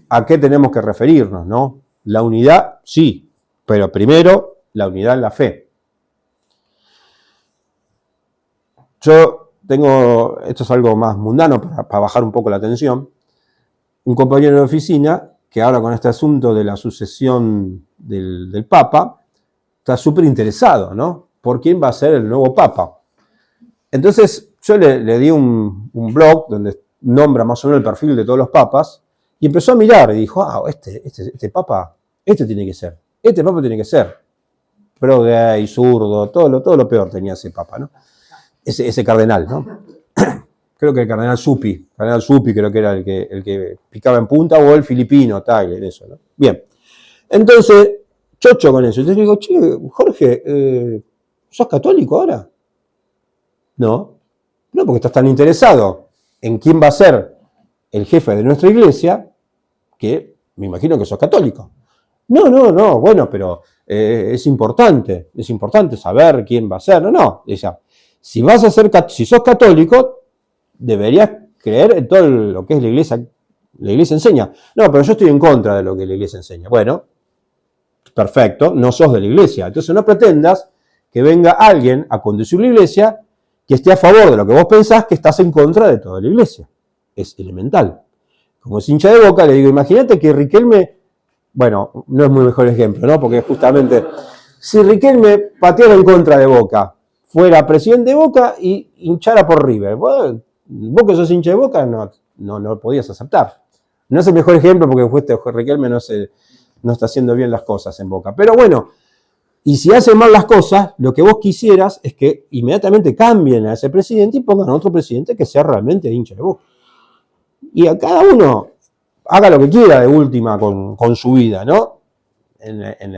¿a qué tenemos que referirnos, no? La unidad, sí, pero primero la unidad en la fe. Yo tengo, esto es algo más mundano para bajar un poco la tensión, un compañero de oficina que ahora con este asunto de la sucesión del Papa está súper interesado, ¿no? ¿Por quién va a ser el nuevo Papa? Entonces yo le di un blog donde nombra más o menos el perfil de todos los papas y empezó a mirar y dijo, este Papa, tiene que ser, este Papa tiene que ser. Pro gay, zurdo, todo lo peor tenía ese Papa, ¿no? Ese cardenal, ¿no? Creo que el cardenal Zuppi creo que era el que picaba en punta, o el filipino, tal, en eso, ¿no? Bien. Entonces, chocho con eso. Entonces digo, che, Jorge, ¿sos católico ahora? No, porque estás tan interesado en quién va a ser el jefe de nuestra iglesia, que me imagino que sos católico. No, bueno, pero es importante saber quién va a ser. No, ella, si sos católico, deberías creer en todo lo que es la iglesia enseña. No, pero yo estoy en contra de lo que la iglesia enseña. Bueno, perfecto, no sos de la iglesia. Entonces no pretendas que venga alguien a conducir la iglesia que esté a favor de lo que vos pensás, que estás en contra de toda la iglesia. Es elemental. Como es hincha de Boca, le digo, imagínate que Riquelme, bueno, no es muy mejor ejemplo, ¿no? Porque justamente, si Riquelme pateara en contra de Boca, fuera presidente de Boca y hinchara por River, vos que sos hincha de Boca, no lo podías aceptar. No es el mejor ejemplo porque Riquelme no está haciendo bien las cosas en Boca. Pero bueno, y si hacen mal las cosas, lo que vos quisieras es que inmediatamente cambien a ese presidente y pongan a otro presidente que sea realmente hincha de Boca. Y a cada uno haga lo que quiera de última con su vida, ¿no? En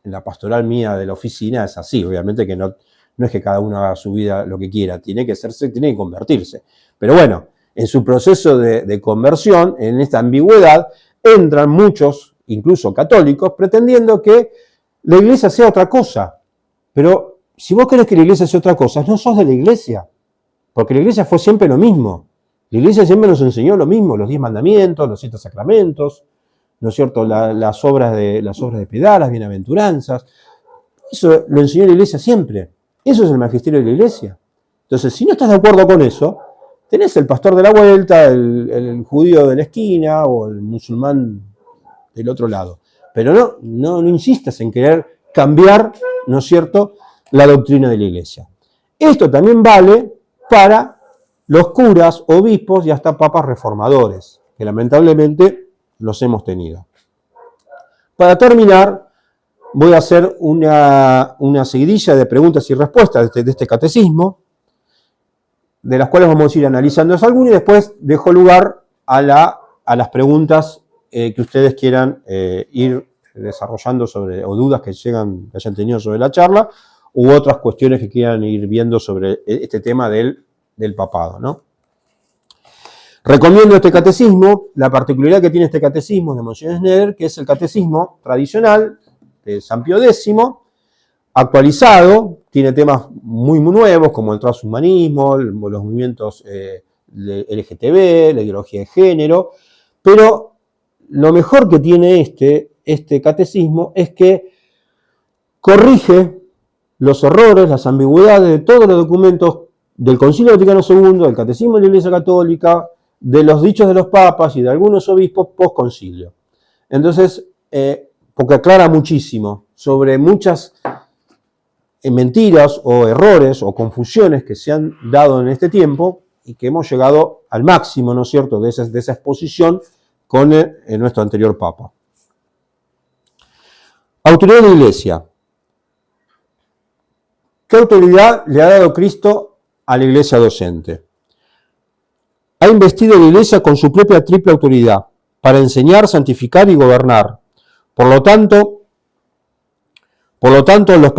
la pastoral mía de la oficina es así, obviamente que no es que cada uno haga su vida lo que quiera, tiene que convertirse. Pero bueno, en su proceso de conversión, en esta ambigüedad, entran muchos, incluso católicos, pretendiendo que la iglesia sea otra cosa. Pero si vos querés que la iglesia sea otra cosa, no sos de la iglesia, porque la iglesia fue siempre lo mismo. La iglesia siempre nos enseñó lo mismo, los 10 mandamientos, los 7 sacramentos, ¿no es cierto? Las obras de piedad, las bienaventuranzas. Eso lo enseñó la iglesia siempre. Eso es el magisterio de la iglesia. Entonces, si no estás de acuerdo con eso, tenés el pastor de la vuelta, el judío de la esquina o el musulmán del otro lado. Pero no insistas en querer cambiar, ¿no es cierto?, la doctrina de la iglesia. Esto también vale para los curas, obispos y hasta papas reformadores, que lamentablemente los hemos tenido. Para terminar, voy a hacer una seguidilla de preguntas y respuestas de este catecismo, de las cuales vamos a ir analizando algunas y después dejo lugar a las preguntas que ustedes quieran ir desarrollando o dudas que hayan tenido sobre la charla, u otras cuestiones que quieran ir viendo sobre este tema del papado, ¿no? Recomiendo este catecismo, la particularidad que tiene este catecismo de Monsignor Schneider, que es el catecismo tradicional de San Pío X, actualizado, tiene temas muy, muy nuevos como el transhumanismo, los movimientos LGTB, la ideología de género, pero lo mejor que tiene este catecismo es que corrige los errores, las ambigüedades de todos los documentos del Concilio Vaticano II, del Catecismo de la Iglesia Católica, de los dichos de los papas y de algunos obispos post-concilio. Entonces, porque aclara muchísimo sobre muchas mentiras o errores o confusiones que se han dado en este tiempo y que hemos llegado al máximo, ¿no es cierto?, de esa exposición con nuestro anterior papa. Autoridad de la Iglesia. ¿Qué autoridad le ha dado Cristo a la iglesia docente? Ha investido a la iglesia con su propia triple autoridad para enseñar, santificar y gobernar. Por lo tanto, los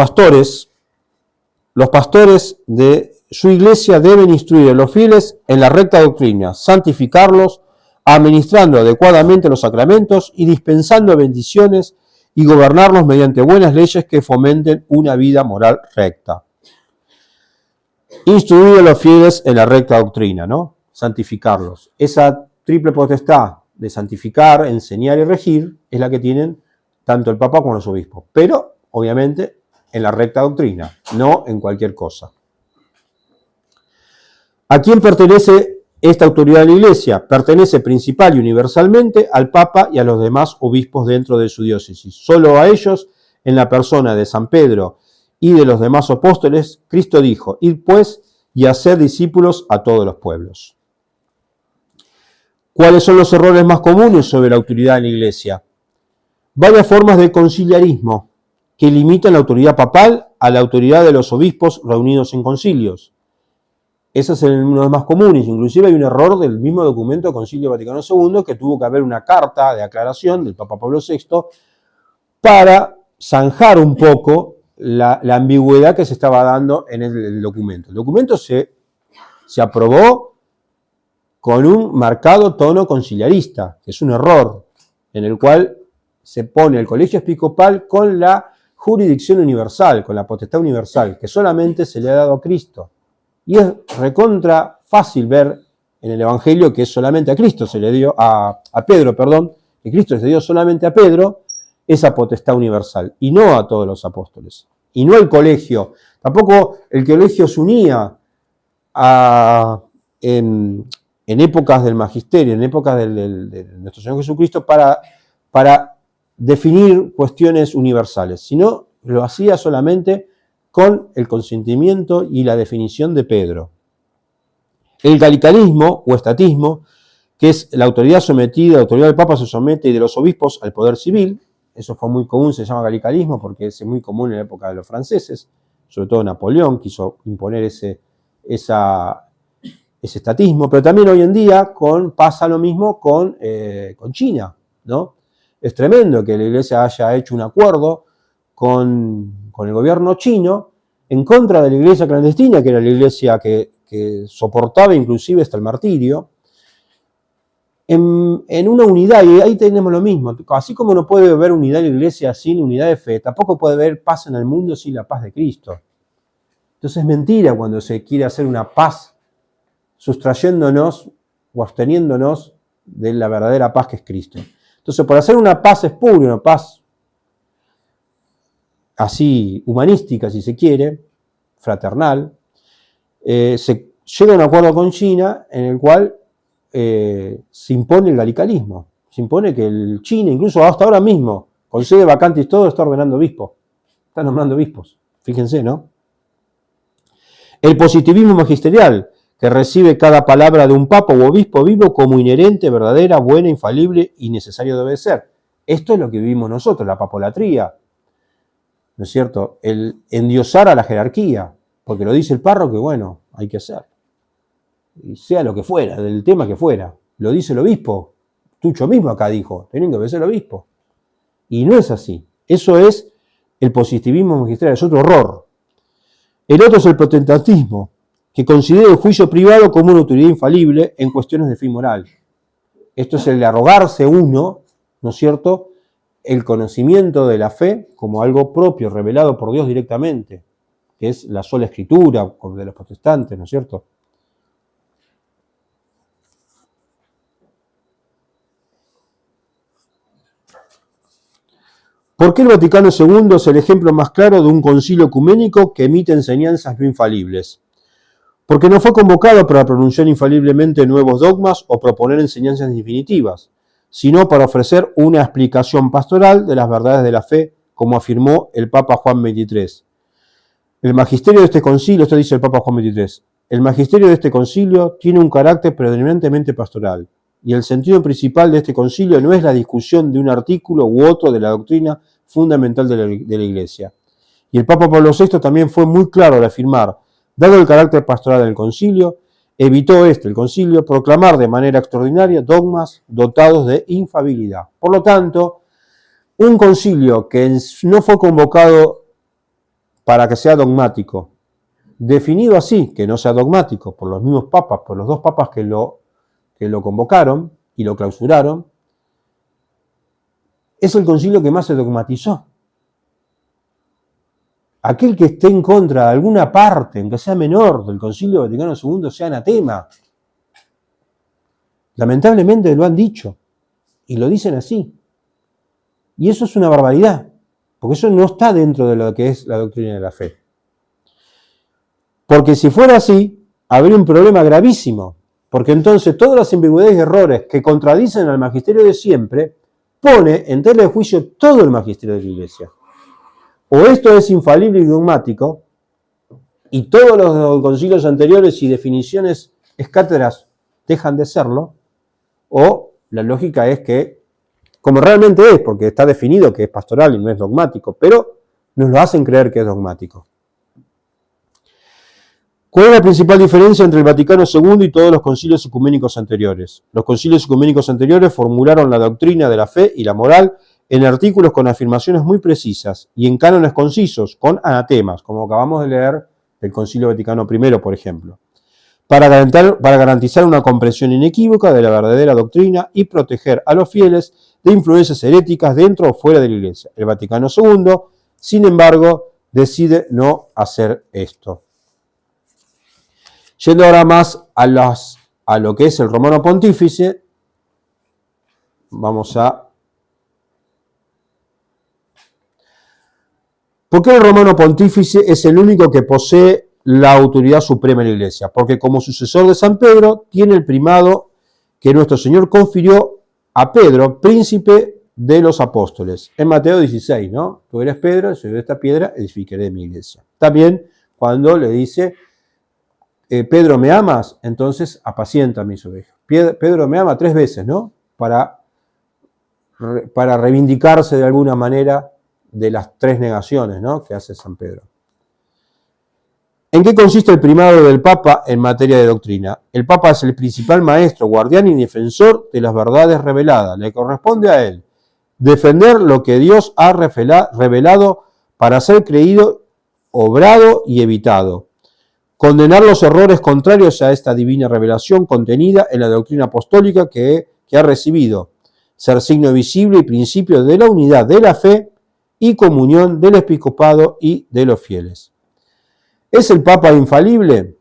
pastores de su iglesia deben instruir a los fieles en la recta doctrina, santificarlos, administrando adecuadamente los sacramentos y dispensando bendiciones y gobernarlos mediante buenas leyes que fomenten una vida moral recta. Instruir a los fieles en la recta doctrina, ¿no? Santificarlos. Esa triple potestad de santificar, enseñar y regir es la que tienen tanto el Papa como los obispos, pero obviamente en la recta doctrina, no en cualquier cosa. ¿A quién pertenece esta autoridad de la Iglesia? Pertenece principal y universalmente al Papa y a los demás obispos dentro de su diócesis. Solo a ellos, en la persona de San Pedro y de los demás apóstoles, Cristo dijo: id pues y haced discípulos a todos los pueblos. ¿Cuáles son los errores más comunes sobre la autoridad de la Iglesia? Varias formas de conciliarismo que limitan la autoridad papal a la autoridad de los obispos reunidos en concilios. Ese es uno de los más comunes. Inclusive hay un error del mismo documento del Concilio Vaticano II, que tuvo que haber una carta de aclaración del Papa Pablo VI para zanjar un poco la ambigüedad que se estaba dando en el documento. El documento se aprobó con un marcado tono conciliarista, que es un error, en el cual se pone el colegio episcopal con la jurisdicción universal, con la potestad universal, que solamente se le ha dado a Cristo. Y es recontra fácil ver en el Evangelio que solamente a Cristo se le dio, a Pedro, que Cristo se dio solamente a Pedro esa potestad universal, y no a todos los apóstoles, y no el colegio. Tampoco el colegio se unía en épocas del magisterio, en épocas de nuestro Señor Jesucristo, para definir cuestiones universales, sino lo hacía solamente con el consentimiento y la definición de Pedro. El galicalismo o estatismo, que es la autoridad sometida, la autoridad del Papa se somete y de los obispos al poder civil. Eso fue muy común, se llama galicalismo porque es muy común en la época de los franceses, sobre todo Napoleón quiso imponer ese estatismo, pero también hoy en día pasa lo mismo con China, ¿no? Es tremendo que la Iglesia haya hecho un acuerdo con el gobierno chino en contra de la iglesia clandestina, que era la iglesia que soportaba inclusive hasta el martirio, en una unidad, y ahí tenemos lo mismo. Así como no puede haber unidad en la iglesia sin unidad de fe, tampoco puede haber paz en el mundo sin la paz de Cristo. Entonces es mentira cuando se quiere hacer una paz sustrayéndonos o absteniéndonos de la verdadera paz que es Cristo. Entonces, por hacer una paz espuria, una paz así humanística, si se quiere, fraternal, se llega a un acuerdo con China en el cual se impone el galicalismo. Se impone que el China, incluso hasta ahora mismo, con sede vacante y todo, está ordenando obispos. Está nombrando obispos. Fíjense, ¿no? El positivismo magisterial, que recibe cada palabra de un papa u obispo vivo como inherente, verdadera, buena, infalible y necesario de obedecer. Esto es lo que vivimos nosotros, la papolatría, ¿no es cierto? El endiosar a la jerarquía, porque lo dice el párroco, bueno, hay que hacer. Y sea lo que fuera, del tema que fuera. Lo dice el obispo. Tucho mismo acá dijo, tienen que obedecer al obispo. Y no es así. Eso es el positivismo magistral, es otro horror. El otro es el protestantismo, que considera el juicio privado como una autoridad infalible en cuestiones de fe moral. Esto es el de arrogarse uno, ¿no es cierto?, el conocimiento de la fe como algo propio, revelado por Dios directamente, que es la sola escritura de los protestantes, ¿no es cierto? ¿Por qué el Vaticano II es el ejemplo más claro de un concilio ecuménico que emite enseñanzas no infalibles? Porque no fue convocado para pronunciar infaliblemente nuevos dogmas o proponer enseñanzas definitivas, sino para ofrecer una explicación pastoral de las verdades de la fe, como afirmó el Papa Juan XXIII. El magisterio de este concilio, esto dice el Papa Juan XXIII, el magisterio de este concilio tiene un carácter predominantemente pastoral, y el sentido principal de este concilio no es la discusión de un artículo u otro de la doctrina fundamental de la Iglesia. Y el Papa Pablo VI también fue muy claro al afirmar, dado el carácter pastoral del concilio, evitó el concilio, proclamar de manera extraordinaria dogmas dotados de infalibilidad. Por lo tanto, un concilio que no fue convocado para que sea dogmático, definido así, que no sea dogmático, por los mismos papas, por los dos papas que lo convocaron y lo clausuraron, es el concilio que más se dogmatizó. Aquel que esté en contra de alguna parte, aunque sea menor, del Concilio Vaticano II, sea anatema. Lamentablemente lo han dicho, y lo dicen así. Y eso es una barbaridad, porque eso no está dentro de lo que es la doctrina de la fe. Porque si fuera así, habría un problema gravísimo, porque entonces todas las ambigüedades y errores que contradicen al magisterio de siempre, pone en tela de juicio todo el magisterio de la Iglesia. O esto es infalible y dogmático, y todos los concilios anteriores y definiciones escáteras dejan de serlo, o la lógica es que, como realmente es, porque está definido que es pastoral y no es dogmático, pero nos lo hacen creer que es dogmático. ¿Cuál es la principal diferencia entre el Vaticano II y todos los concilios ecuménicos anteriores? Los concilios ecuménicos anteriores formularon la doctrina de la fe y la moral en artículos con afirmaciones muy precisas y en cánones concisos, con anatemas, como acabamos de leer del Concilio Vaticano I, por ejemplo, para garantizar una comprensión inequívoca de la verdadera doctrina y proteger a los fieles de influencias heréticas dentro o fuera de la Iglesia. El Vaticano II, sin embargo, decide no hacer esto. Yendo ahora más a lo que es el Romano Pontífice, vamos a... ¿Por qué el Romano Pontífice es el único que posee la autoridad suprema en la Iglesia? Porque como sucesor de San Pedro, tiene el primado que nuestro Señor confirió a Pedro, príncipe de los apóstoles. En Mateo 16, ¿no? Tú eres Pedro, sobre esta piedra edificaré mi iglesia. También cuando le dice, Pedro, ¿me amas? Entonces apacienta mis ovejas. Pedro me ama 3 veces, ¿no? Para reivindicarse de alguna manera de las 3 negaciones, ¿no?, que hace San Pedro. ¿En qué consiste el primado del Papa en materia de doctrina? El Papa es el principal maestro, guardián y defensor de las verdades reveladas. Le corresponde a él defender lo que Dios ha revelado para ser creído, obrado y evitado. Condenar los errores contrarios a esta divina revelación contenida en la doctrina apostólica que ha recibido. Ser signo visible y principio de la unidad de la fe y comunión del episcopado y de los fieles. ¿Es el Papa infalible?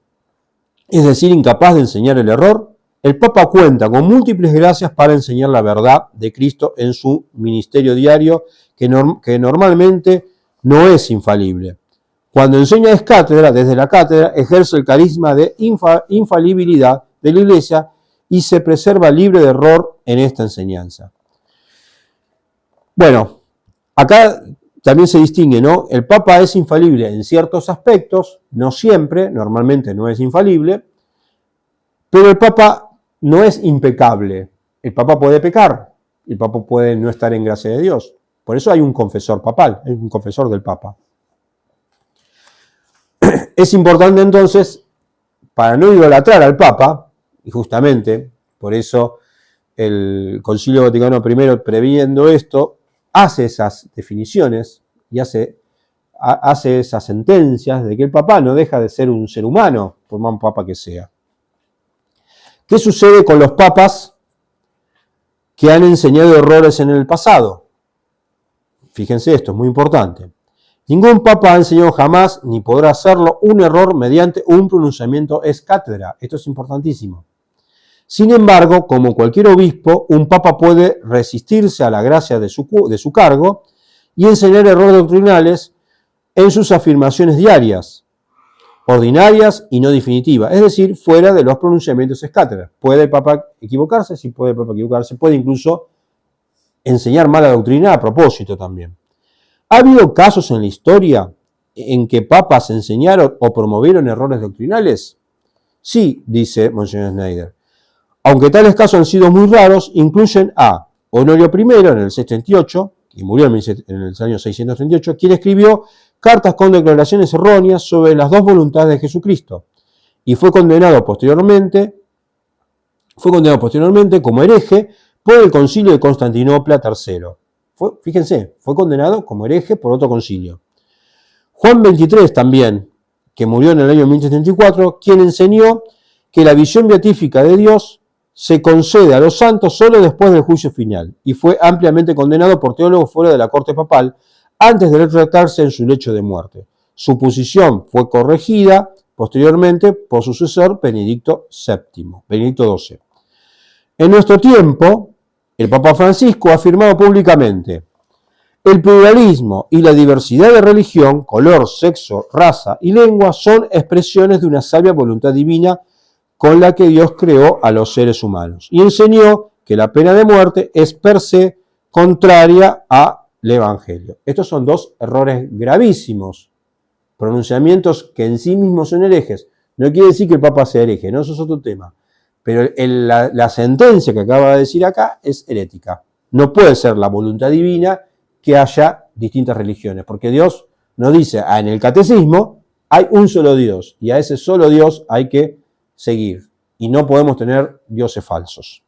Es decir, incapaz de enseñar el error. El Papa cuenta con múltiples gracias para enseñar la verdad de Cristo en su ministerio diario, que normalmente no es infalible. Cuando enseña es cátedra, desde la cátedra ejerce el carisma de infalibilidad de la Iglesia y se preserva libre de error en esta enseñanza. Bueno, acá también se distingue, ¿no? El Papa es infalible en ciertos aspectos, no siempre, normalmente no es infalible, pero el Papa no es impecable. El Papa puede pecar, el Papa puede no estar en gracia de Dios. Por eso hay un confesor papal, hay un confesor del Papa. Es importante entonces, para no idolatrar al Papa, y justamente por eso el Concilio Vaticano I, previendo esto, hace esas definiciones y hace esas sentencias de que el Papa no deja de ser un ser humano, por más papa que sea. ¿Qué sucede con los papas que han enseñado errores en el pasado? Fíjense esto, es muy importante. Ningún papa ha enseñado jamás, ni podrá hacerlo, un error mediante un pronunciamiento ex cátedra. Esto es importantísimo. Sin embargo, como cualquier obispo, un papa puede resistirse a la gracia de su cargo y enseñar errores doctrinales en sus afirmaciones diarias, ordinarias y no definitivas, es decir, fuera de los pronunciamientos ex cátedra. ¿Puede el papa equivocarse? Sí, puede el papa equivocarse. Puede incluso enseñar mala doctrina a propósito también. ¿Ha habido casos en la historia en que papas enseñaron o promovieron errores doctrinales? Sí, dice Monseñor Schneider. Aunque tales casos han sido muy raros, incluyen a Honorio I en el 638, que murió en el año 638, quien escribió cartas con declaraciones erróneas sobre las dos voluntades de Jesucristo y fue condenado posteriormente como hereje por el concilio de Constantinopla III. Fíjense, fue condenado como hereje por otro concilio. Juan XXIII también, que murió en el año 1334, quien enseñó que la visión beatífica de Dios se concede a los santos solo después del juicio final, y fue ampliamente condenado por teólogos fuera de la corte papal antes de retratarse en su lecho de muerte. Su posición fue corregida posteriormente por su sucesor Benedicto XII. En nuestro tiempo, el Papa Francisco ha afirmado públicamente: el pluralismo y la diversidad de religión, color, sexo, raza y lengua son expresiones de una sabia voluntad divina con la que Dios creó a los seres humanos. Y enseñó que la pena de muerte es per se contraria al Evangelio. Estos son dos errores gravísimos, pronunciamientos que en sí mismos son herejes. No quiere decir que el Papa sea hereje, no, eso es otro tema. Pero la sentencia que acaba de decir acá es herética. No puede ser la voluntad divina que haya distintas religiones, porque Dios nos dice, en el catecismo hay un solo Dios, y a ese solo Dios hay que seguir, y no podemos tener dioses falsos.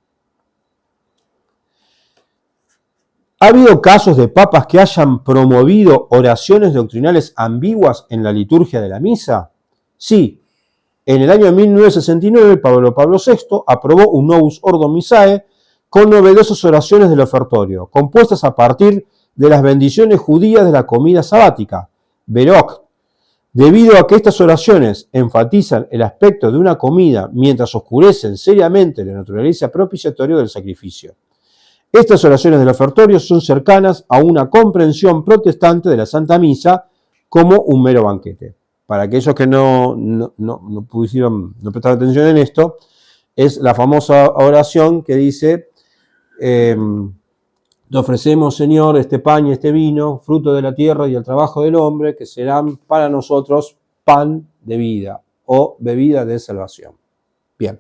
¿Ha habido casos de papas que hayan promovido oraciones doctrinales ambiguas en la liturgia de la misa? Sí. En el año 1969, Pablo VI aprobó un Novus Ordo Missae con novedosas oraciones del ofertorio, compuestas a partir de las bendiciones judías de la comida sabática, Berok. Debido a que estas oraciones enfatizan el aspecto de una comida mientras oscurecen seriamente la naturaleza propiciatoria del sacrificio. Estas oraciones del ofertorio son cercanas a una comprensión protestante de la Santa Misa como un mero banquete. Para aquellos que no prestaron atención en esto, es la famosa oración que dice: te ofrecemos, Señor, este pan y este vino, fruto de la tierra y el trabajo del hombre, que serán para nosotros pan de vida o bebida de salvación. Bien,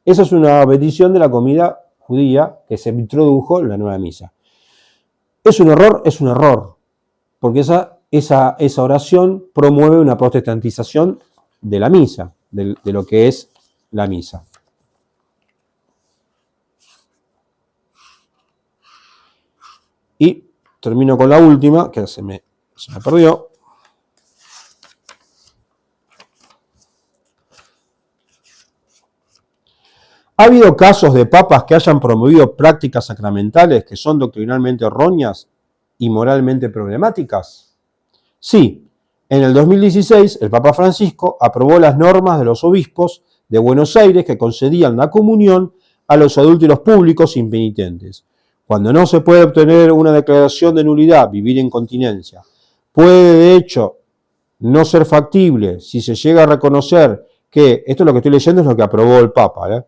esa es una bendición de la comida judía que se introdujo en la nueva misa. ¿Es un error, porque esa oración promueve una protestantización de la misa, de lo que es la misa. Y termino con la última, que se me perdió. ¿Ha habido casos de papas que hayan promovido prácticas sacramentales que son doctrinalmente erróneas y moralmente problemáticas? Sí. En el 2016, el Papa Francisco aprobó las normas de los obispos de Buenos Aires que concedían la comunión a los adúlteros públicos impenitentes. Cuando no se puede obtener una declaración de nulidad, vivir en continencia, puede de hecho no ser factible si se llega a reconocer que, esto es lo que estoy leyendo, es lo que aprobó el Papa,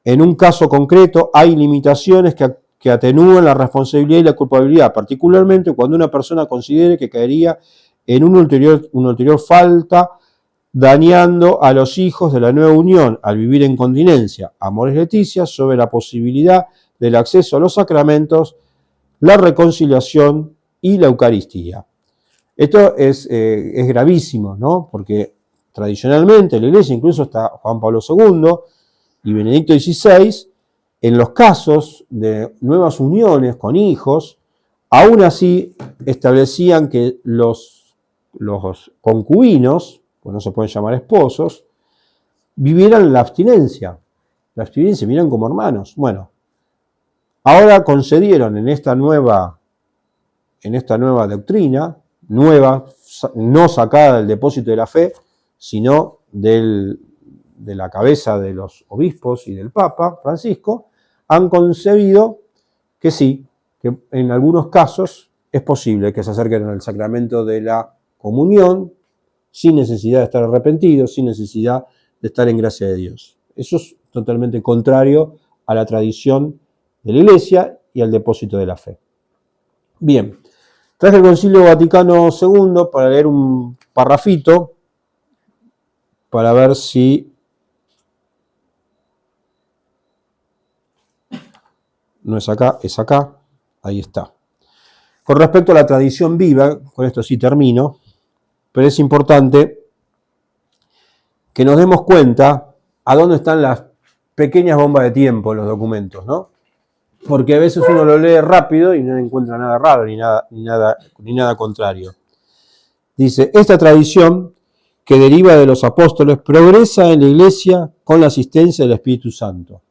en un caso concreto hay limitaciones que atenúan la responsabilidad y la culpabilidad, particularmente cuando una persona considere que caería en una ulterior falta, dañando a los hijos de la nueva unión al vivir en continencia. Amoris Laetitia sobre la posibilidad del acceso a los sacramentos, la reconciliación y la Eucaristía. Esto es gravísimo, ¿no? Porque tradicionalmente la Iglesia, incluso hasta Juan Pablo II y Benedicto XVI, en los casos de nuevas uniones con hijos, aún así establecían que los concubinos, pues no se pueden llamar esposos, vivieran la abstinencia. La abstinencia, vivieran como hermanos. Bueno, ahora concedieron en esta nueva doctrina, nueva, no sacada del depósito de la fe, sino de la cabeza de los obispos y del Papa Francisco, han concebido que sí, que en algunos casos es posible que se acerquen al sacramento de la comunión sin necesidad de estar arrepentidos, sin necesidad de estar en gracia de Dios. Eso es totalmente contrario a la tradición de la Iglesia y al depósito de la fe. Bien, traje el Concilio Vaticano II para leer un parrafito, para ver si no es acá, es acá, ahí está. Con respecto a la tradición viva, con esto sí termino, pero es importante que nos demos cuenta a dónde están las pequeñas bombas de tiempo en los documentos, ¿no? Porque a veces uno lo lee rápido y no encuentra nada raro ni nada contrario. Dice, esta tradición que deriva de los apóstoles progresa en la iglesia con la asistencia del Espíritu Santo.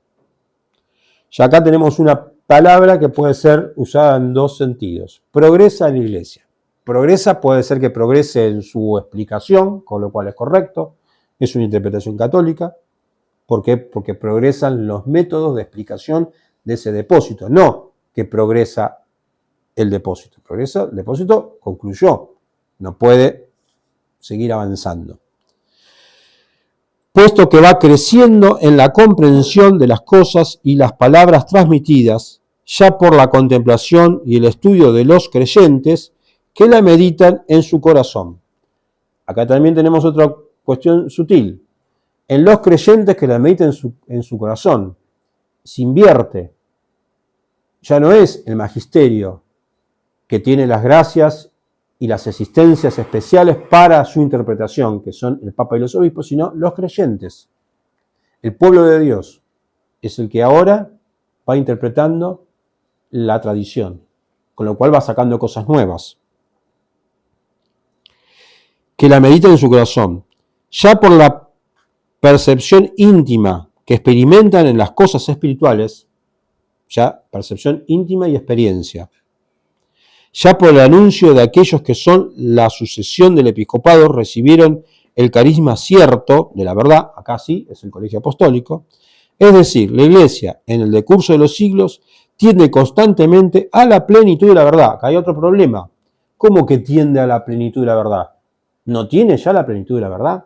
Ya acá tenemos una palabra que puede ser usada en dos sentidos. Progresa en la iglesia. Progresa puede ser que progrese en su explicación, con lo cual es correcto. Es una interpretación católica. ¿Por qué? Porque progresan los métodos de explicación de ese depósito. No que progresa el depósito. Progresa, el depósito concluyó. No puede seguir avanzando. Puesto que va creciendo en la comprensión de las cosas y las palabras transmitidas, ya por la contemplación y el estudio de los creyentes que la meditan en su corazón. Acá también tenemos otra cuestión sutil. En los creyentes que la meditan en su corazón. Se invierte. Ya no es el magisterio que tiene las gracias y las asistencias especiales para su interpretación, que son el Papa y los obispos, sino los creyentes. El pueblo de Dios es el que ahora va interpretando la tradición, con lo cual va sacando cosas nuevas. Que la medita en su corazón, ya por la percepción íntima que experimentan en las cosas espirituales, ya percepción íntima y experiencia, ya por el anuncio de aquellos que son la sucesión del episcopado, recibieron el carisma cierto de la verdad, acá sí, es el colegio apostólico, es decir, la iglesia en el decurso de los siglos tiende constantemente a la plenitud de la verdad. Acá hay otro problema. ¿Cómo que tiende a la plenitud de la verdad? ¿No tiene ya la plenitud de la verdad?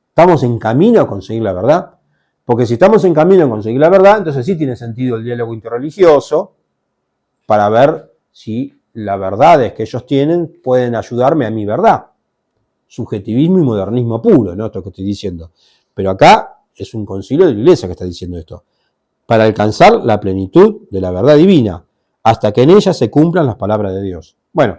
¿Estamos en camino a conseguir la verdad? Porque si estamos en camino a conseguir la verdad, entonces sí tiene sentido el diálogo interreligioso para ver si las verdades que ellos tienen pueden ayudarme a mi verdad. Subjetivismo y modernismo puro, ¿no? Esto que estoy diciendo. Pero acá es un concilio de la iglesia que está diciendo esto. Para alcanzar la plenitud de la verdad divina, hasta que en ella se cumplan las palabras de Dios. Bueno,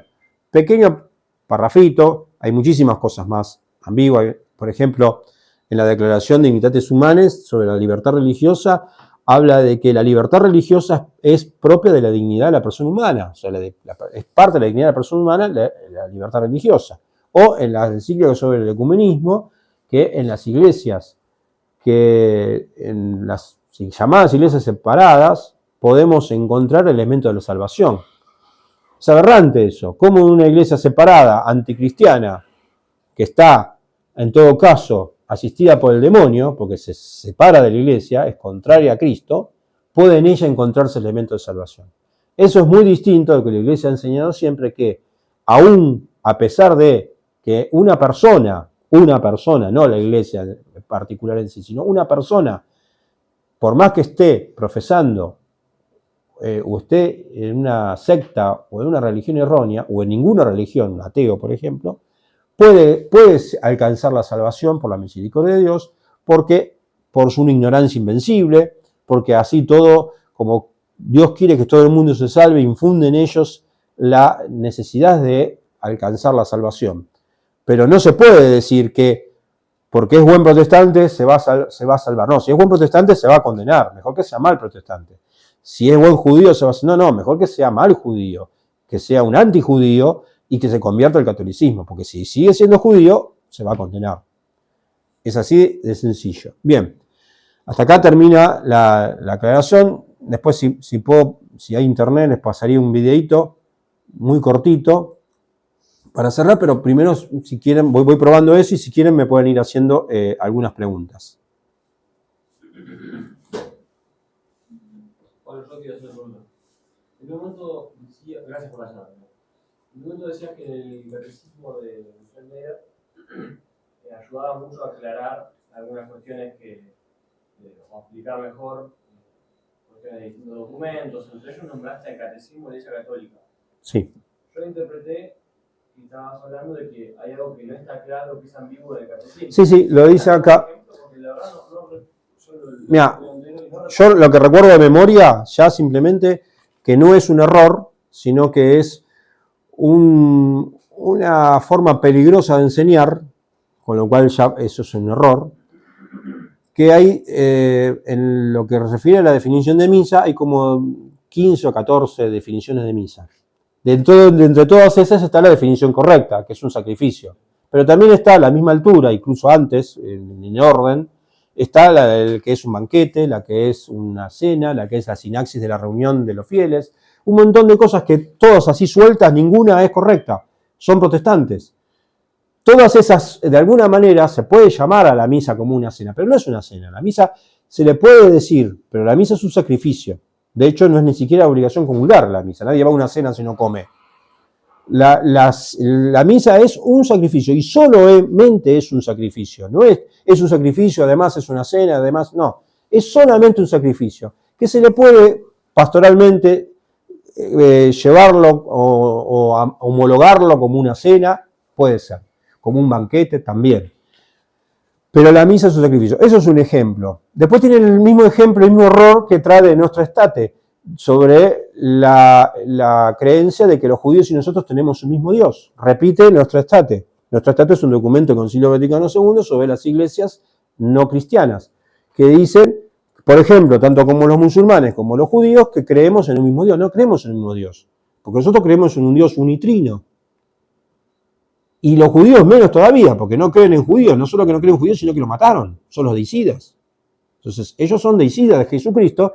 pequeño parrafito, hay muchísimas cosas más ambiguas. Por ejemplo, en la Declaración de Dignitates Humanes sobre la libertad religiosa, habla de que la libertad religiosa es propia de la dignidad de la persona humana, o sea, es parte de la dignidad de la persona humana la libertad religiosa. O en la encíclica sobre el ecumenismo, que en las iglesias, que en las llamadas iglesias separadas, podemos encontrar elementos de la salvación. Es aberrante eso. ¿Cómo una iglesia separada, anticristiana, que está, en todo caso, asistida por el demonio, porque se separa de la iglesia, es contraria a Cristo, puede en ella encontrarse elementos de salvación? Eso es muy distinto de lo que la iglesia ha enseñado siempre, que aún a pesar de que una persona, no la iglesia en particular en sí, sino una persona, por más que esté profesando o esté en una secta o en una religión errónea, o en ninguna religión, ateo por ejemplo, puede alcanzar la salvación por la misericordia de Dios, porque por su ignorancia invencible, porque así todo, como Dios quiere que todo el mundo se salve, infunde en ellos la necesidad de alcanzar la salvación. Pero no se puede decir que porque es buen protestante se va a salvar. No, si es buen protestante se va a condenar. Mejor que sea mal protestante. Si es buen judío se va a... No, mejor que sea mal judío, que sea un antijudío y que se convierta al catolicismo. Porque si sigue siendo judío, se va a condenar. Es así de sencillo. Bien, hasta acá termina la aclaración. Después, si hay internet, les pasaría un videito muy cortito para cerrar, pero primero, si quieren, voy probando eso y si quieren me pueden ir haciendo algunas preguntas. Bueno, yo quiero hacer una pregunta. En un momento decía, gracias por la llamada. En un momento decías que el catecismo de Miguel Meyer ayudaba mucho a aclarar algunas cuestiones o explicar mejor cuestiones de distintos documentos. Entre ellos nombraste el catecismo de la Iglesia Católica. Sí. Yo interpreté y estabas hablando de que hay algo que no está claro, que es ambiguo del catecismo. Sí, lo dice acá. Mira, yo lo que recuerdo de memoria, ya simplemente, que no es un error, sino que es un una forma peligrosa de enseñar, con lo cual ya eso es un error, que hay, en lo que se refiere a la definición de misa, hay como 15 o 14 definiciones de misa. De entre todas esas está la definición correcta, que es un sacrificio. Pero también está a la misma altura, incluso antes, en orden, está el que es un banquete, la que es una cena, la que es la sinaxis de la reunión de los fieles, un montón de cosas que todas así sueltas, ninguna es correcta, son protestantes. Todas esas, de alguna manera, se puede llamar a la misa como una cena, pero no es una cena. La misa se le puede decir, pero la misa es un sacrificio. De hecho, no es ni siquiera obligación comulgar la misa. Nadie va a una cena si no come. La misa es un sacrificio y solamente es un sacrificio. No es un sacrificio, además es una cena, además no. Es solamente un sacrificio que se le puede pastoralmente llevarlo o homologarlo como una cena, puede ser, como un banquete también. Pero la misa es un sacrificio. Eso es un ejemplo. Después tiene el mismo ejemplo, el mismo error que trae de Nostra Aetate, sobre la creencia de que los judíos y nosotros tenemos un mismo Dios. Repite Nostra Aetate. Nostra Aetate es un documento del Concilio Vaticano II sobre las iglesias no cristianas, que dicen, por ejemplo, tanto como los musulmanes como los judíos, que creemos en un mismo Dios. No creemos en un mismo Dios, porque nosotros creemos en un Dios unitrino. Y los judíos menos todavía, porque no creen en judíos, no solo que no creen en judíos, sino que los mataron, son los deicidas. Entonces, ellos son deicidas de Jesucristo,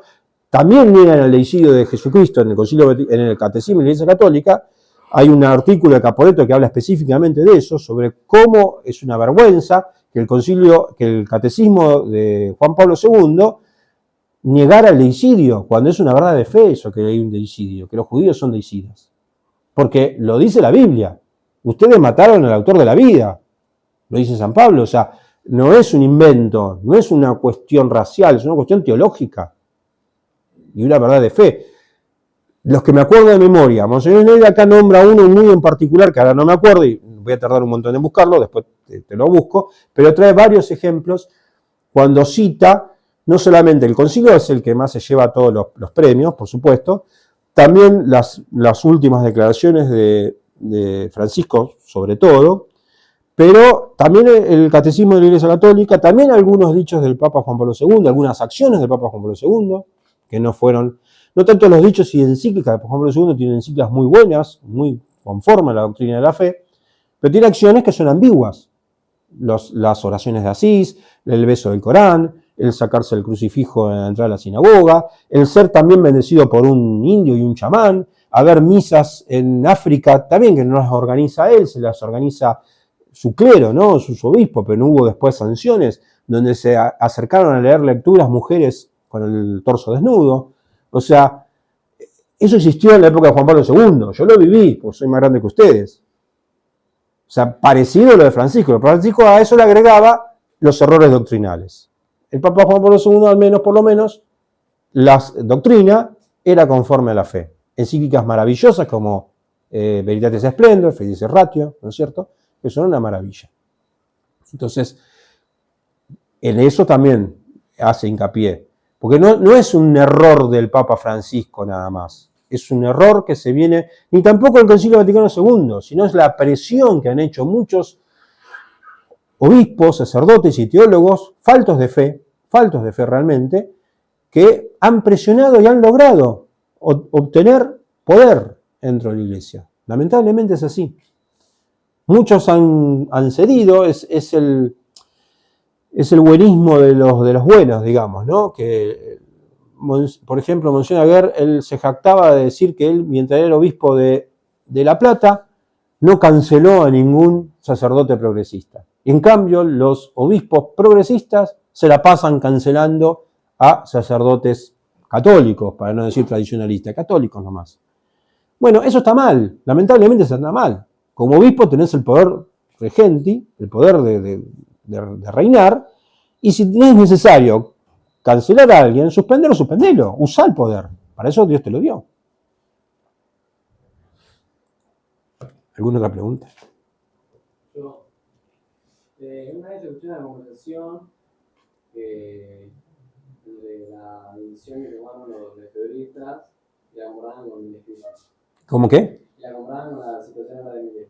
también niegan el deicidio de Jesucristo en el Catecismo de la Iglesia Católica. Hay un artículo de Caporetto que habla específicamente de eso, sobre cómo es una vergüenza que el Catecismo de Juan Pablo II negara el deicidio, cuando es una verdad de fe eso, que hay un deicidio, que los judíos son deicidas. Porque lo dice la Biblia. Ustedes mataron al autor de la vida, lo dice San Pablo, o sea, no es un invento, no es una cuestión racial, es una cuestión teológica y una verdad de fe. Los que me acuerdo de memoria, Monseñor Neira acá nombra uno muy en particular, que ahora no me acuerdo y voy a tardar un montón en buscarlo, después te lo busco, pero trae varios ejemplos cuando cita, no solamente el concilio es el que más se lleva todos los premios, por supuesto, también las últimas declaraciones de Francisco, sobre todo, pero también el Catecismo de la Iglesia Católica, también algunos dichos del Papa Juan Pablo II, algunas acciones del Papa Juan Pablo II, que no fueron, no tanto los dichos y encíclicas de Juan Pablo II, tienen encíclicas muy buenas, muy conformes a la doctrina de la fe, pero tiene acciones que son ambiguas. Las oraciones de Asís, el beso del Corán, el sacarse el crucifijo en la entrada a la sinagoga, el ser también bendecido por un indio y un chamán, haber misas en África, también que no las organiza él, se las organiza su clero, ¿no? Sus obispos, pero no hubo después sanciones, donde se acercaron a leer lecturas mujeres con el torso desnudo. O sea, eso existió en la época de Juan Pablo II, yo lo viví, porque soy más grande que ustedes. O sea, parecido a lo de Francisco. Francisco a eso le agregaba los errores doctrinales. El Papa Juan Pablo II, al menos, por lo menos, la doctrina era conforme a la fe. Encíclicas maravillosas como Veritatis Splendor, Fides Ratio, ¿no es cierto? Que son una maravilla. Entonces, en eso también hace hincapié. Porque no es un error del Papa Francisco nada más. Es un error que se viene, ni tampoco el Concilio Vaticano II, sino es la presión que han hecho muchos obispos, sacerdotes y teólogos, faltos de fe realmente, que han presionado y han logrado obtener poder dentro de la Iglesia. Lamentablemente es así. Muchos han cedido, es el buenismo de los buenos, digamos, ¿no? Que, por ejemplo, Monseñor Aguer, él se jactaba de decir que él, mientras era obispo de La Plata, no canceló a ningún sacerdote progresista. Y en cambio, los obispos progresistas se la pasan cancelando a sacerdotes católicos, para no decir tradicionalistas, católicos nomás. Bueno, eso está mal, lamentablemente eso está mal. Como obispo tenés el poder regenti, el poder de reinar, y si es necesario cancelar a alguien, suspendelo, usa el poder. Para eso Dios te lo dio. ¿Alguna otra pregunta? Yo, una vez escuché una conversación de la división que tomaron los lefebristas y la comparaban con Miguel. ¿Cómo qué? La comparaban con la situación de Miguel.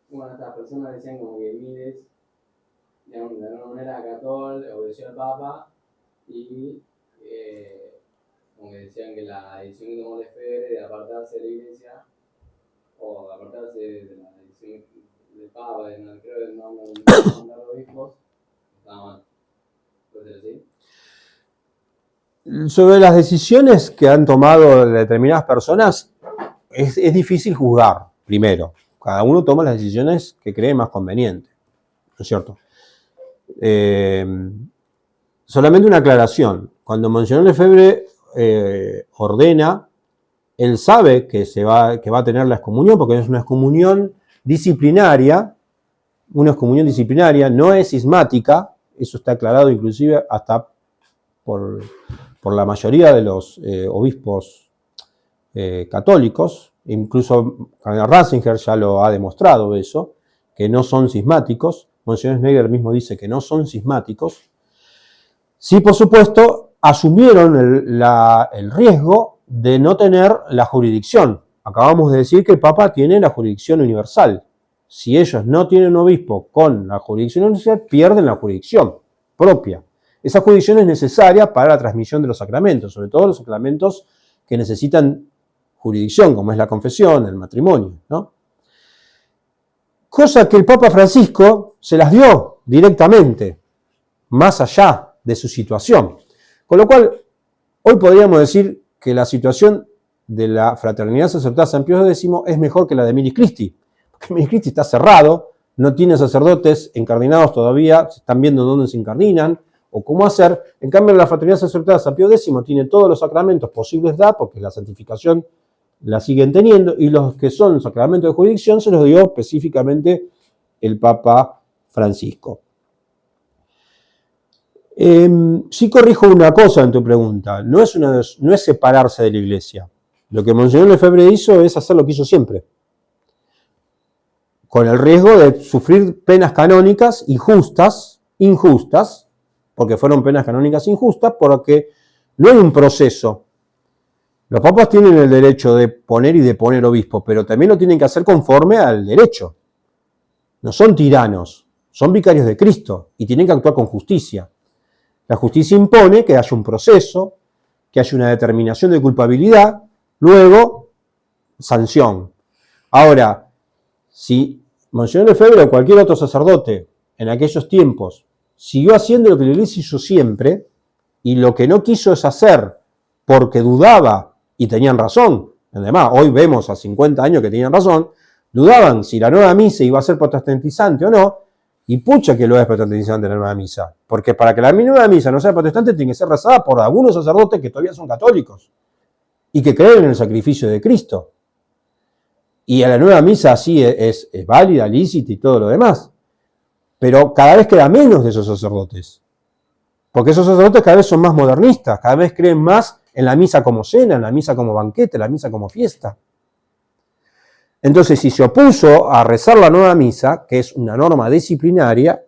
Bueno, estas personas decían como que Miles, digamos, de alguna manera acató, obedeció al Papa y como que decían que la decisión que tomó Lefebvre de apartarse de la Iglesia o de apartarse de la decisión del Papa, de no, creo que no mandar a los obispos, estaba mal. ¿Puede ser así? Sobre las decisiones que han tomado determinadas personas, es difícil juzgar, primero. Cada uno toma las decisiones que cree más convenientes, ¿no es cierto? Solamente una aclaración. Cuando Monseñor Lefebvre ordena, él sabe que va a tener la excomunión, porque es una excomunión disciplinaria, no es cismática, eso está aclarado inclusive hasta por la mayoría de los obispos católicos, incluso Ratzinger ya lo ha demostrado eso, que no son cismáticos. Monseñor Schneider mismo dice que no son cismáticos. Sí, por supuesto, asumieron el riesgo de no tener la jurisdicción. Acabamos de decir que el Papa tiene la jurisdicción universal. Si ellos no tienen un obispo con la jurisdicción universal, pierden la jurisdicción propia. Esa jurisdicción es necesaria para la transmisión de los sacramentos, sobre todo los sacramentos que necesitan jurisdicción, como es la confesión, el matrimonio, ¿no? Cosa que el Papa Francisco se las dio directamente, más allá de su situación. Con lo cual, hoy podríamos decir que la situación de la Fraternidad Sacerdotal San Pío X es mejor que la de Milis Christi, porque Milis Christi está cerrado, no tiene sacerdotes encardinados todavía, se están viendo dónde se encardinan o cómo hacer. En cambio, la Fraternidad Sacerdotal San Pío X tiene todos los sacramentos posibles porque la santificación la siguen teniendo, y los que son sacramentos de jurisdicción se los dio específicamente el Papa Francisco. Sí corrijo una cosa en tu pregunta, no es separarse de la Iglesia. Lo que Monseñor Lefebvre hizo es hacer lo que hizo siempre, con el riesgo de sufrir penas canónicas injustas, porque fueron penas canónicas injustas, porque no hay un proceso. Los papas tienen el derecho de poner y deponer obispos, pero también lo tienen que hacer conforme al derecho. No son tiranos, son vicarios de Cristo y tienen que actuar con justicia. La justicia impone que haya un proceso, que haya una determinación de culpabilidad, luego sanción. Ahora, si Monseñor Lefebvre o cualquier otro sacerdote en aquellos tiempos siguió haciendo lo que la Iglesia hizo siempre, y lo que no quiso es hacer porque dudaba, y tenían razón, además hoy vemos a 50 años que tenían razón, dudaban si la nueva misa iba a ser protestantizante o no, y pucha que lo es protestantizante la nueva misa, porque para que la nueva misa no sea protestante tiene que ser rezada por algunos sacerdotes que todavía son católicos y que creen en el sacrificio de Cristo. Y a la nueva misa sí es válida, lícita y todo lo demás, pero cada vez queda menos de esos sacerdotes, porque esos sacerdotes cada vez son más modernistas, cada vez creen más en la misa como cena, en la misa como banquete, en la misa como fiesta. Entonces, si se opuso a rezar la nueva misa, que es una norma disciplinaria,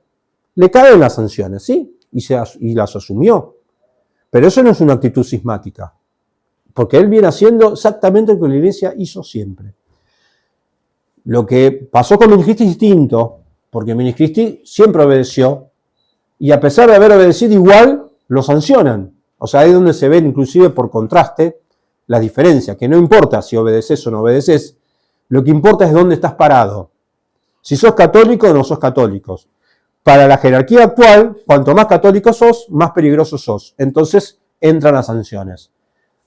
le caen las sanciones, ¿sí? Y las asumió. Pero eso no es una actitud cismática, porque él viene haciendo exactamente lo que la Iglesia hizo siempre. Lo que pasó con Milis Christi es distinto, porque Milis Christi siempre obedeció, y a pesar de haber obedecido igual, lo sancionan. O sea, ahí es donde se ven inclusive por contraste las diferencias, que no importa si obedeces o no obedeces, lo que importa es dónde estás parado. Si sos católico o no sos católico. Para la jerarquía actual, cuanto más católico sos, más peligroso sos. Entonces entran las sanciones.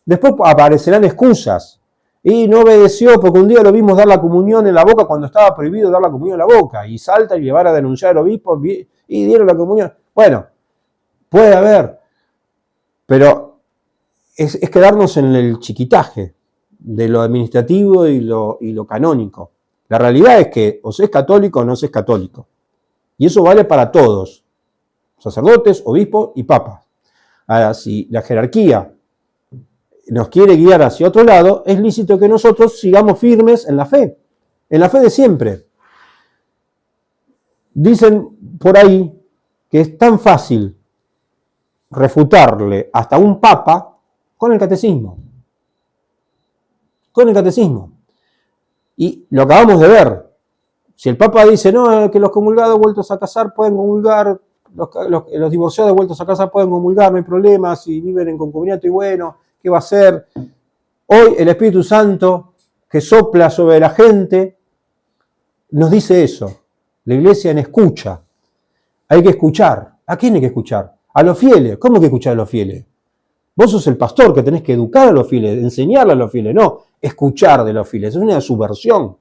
Después aparecerán excusas. Y no obedeció porque un día lo vimos dar la comunión en la boca cuando estaba prohibido dar la comunión en la boca. Y salta y le van a denunciar al obispo y dieron la comunión. Bueno, puede haber. Pero es quedarnos en el chiquitaje de lo administrativo y lo canónico. La realidad es que o sos católico o no sos católico. Y eso vale para todos, sacerdotes, obispos y papas. Ahora, si la jerarquía nos quiere guiar hacia otro lado, es lícito que nosotros sigamos firmes en la fe de siempre. Dicen por ahí que es tan fácil refutarle hasta un papa con el catecismo. Con el catecismo. Y lo acabamos de ver. Si el Papa dice, no, que los comulgados vueltos a casar pueden comulgar, los divorciados vueltos a casar pueden comulgar, no hay problema, si viven en concubinato y bueno, ¿qué va a hacer? Hoy el Espíritu Santo que sopla sobre la gente nos dice eso. La iglesia en escucha. Hay que escuchar. ¿A quién hay que escuchar? A los fieles. ¿Cómo hay que escuchar a los fieles? Vos sos el pastor que tenés que educar a los fieles, enseñarle a los fieles, no escuchar de los fieles. Es una subversión.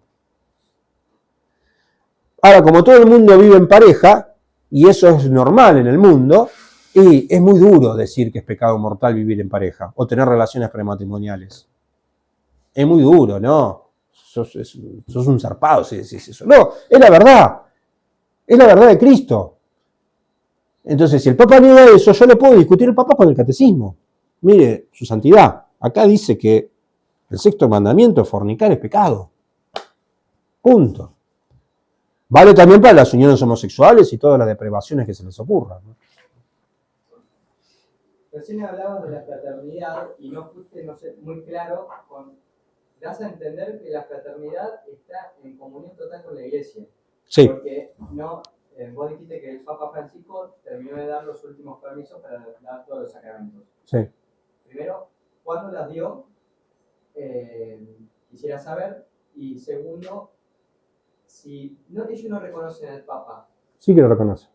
Ahora, como todo el mundo vive en pareja, y eso es normal en el mundo, y es muy duro decir que es pecado mortal vivir en pareja o tener relaciones prematrimoniales. Es muy duro, ¿no? Sos un zarpado si decís eso. No, es la verdad. Es la verdad de Cristo. Entonces, si el Papa niega eso, yo le puedo discutir al Papa con el catecismo. Mire, su santidad, acá dice que el sexto mandamiento, fornicar, es pecado. Punto. Vale también para las uniones homosexuales y todas las depravaciones que se les ocurran, ¿no? Recién hablabas de la fraternidad y no fuiste, no sé, muy claro das a entender que la fraternidad está en comunión total con la Iglesia. Sí. Porque no, vos dijiste que el Papa Francisco terminó de dar los últimos permisos para dar todos los sacramentos. Sí. Primero, ¿cuándo las dio? Quisiera saber. Y segundo, si no, ellos no reconocen al Papa. Sí que lo reconocen.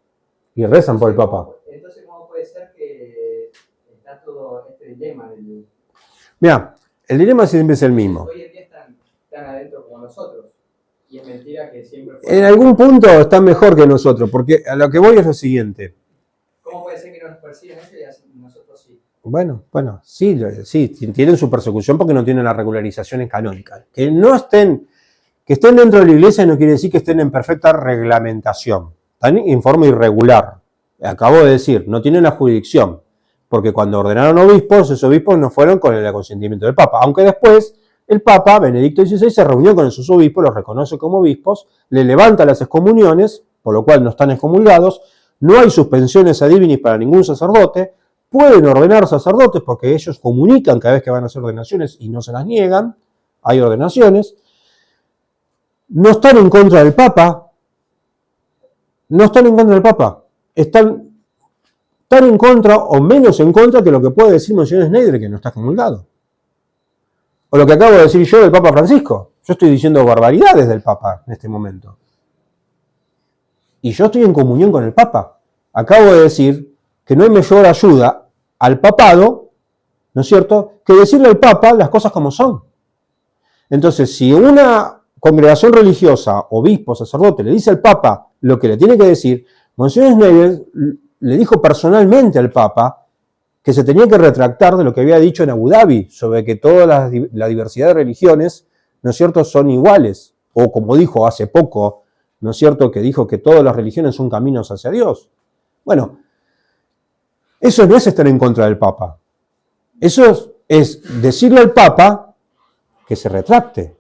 Y rezan por el Papa. Entonces, ¿cómo puede ser que está todo este dilema del... Mira, el dilema siempre es el mismo. Hoy en día están adentro como nosotros. Y es mentira que siempre fue... En algún punto están mejor que nosotros, porque a lo que voy es lo siguiente. ¿Cómo puede ser que no nos persigan ellos y nosotros sí? Bueno, sí, tienen su persecución porque no tienen las regularizaciones canónicas. Que estén dentro de la iglesia no quiere decir que estén en perfecta reglamentación. Están en forma irregular. Acabo de decir, no tienen la jurisdicción. Porque cuando ordenaron obispos, esos obispos no fueron con el consentimiento del Papa. Aunque después el Papa, Benedicto XVI, se reunió con esos obispos, los reconoce como obispos, le levanta las excomuniones, por lo cual no están excomulgados, no hay suspensiones a divinis para ningún sacerdote, pueden ordenar sacerdotes porque ellos comunican cada vez que van a hacer ordenaciones y no se las niegan, hay ordenaciones, no están en contra del Papa, están tan en contra o menos en contra que lo que puede decir Monseñor Schneider, que no está comulgado. O lo que acabo de decir yo del Papa Francisco. Yo estoy diciendo barbaridades del Papa en este momento. Y yo estoy en comunión con el Papa. Acabo de decir que no hay mayor ayuda al papado, ¿no es cierto?, que decirle al Papa las cosas como son. Entonces, si una congregación religiosa, obispo, sacerdote, le dice al Papa lo que le tiene que decir, Monseñor Schneider le dijo personalmente al Papa que se tenía que retractar de lo que había dicho en Abu Dhabi, sobre que toda la diversidad de religiones, ¿no es cierto?, son iguales. O como dijo hace poco, ¿no es cierto?, que dijo que todas las religiones son caminos hacia Dios. Bueno, eso no es estar en contra del Papa. Eso es decirle al Papa que se retracte.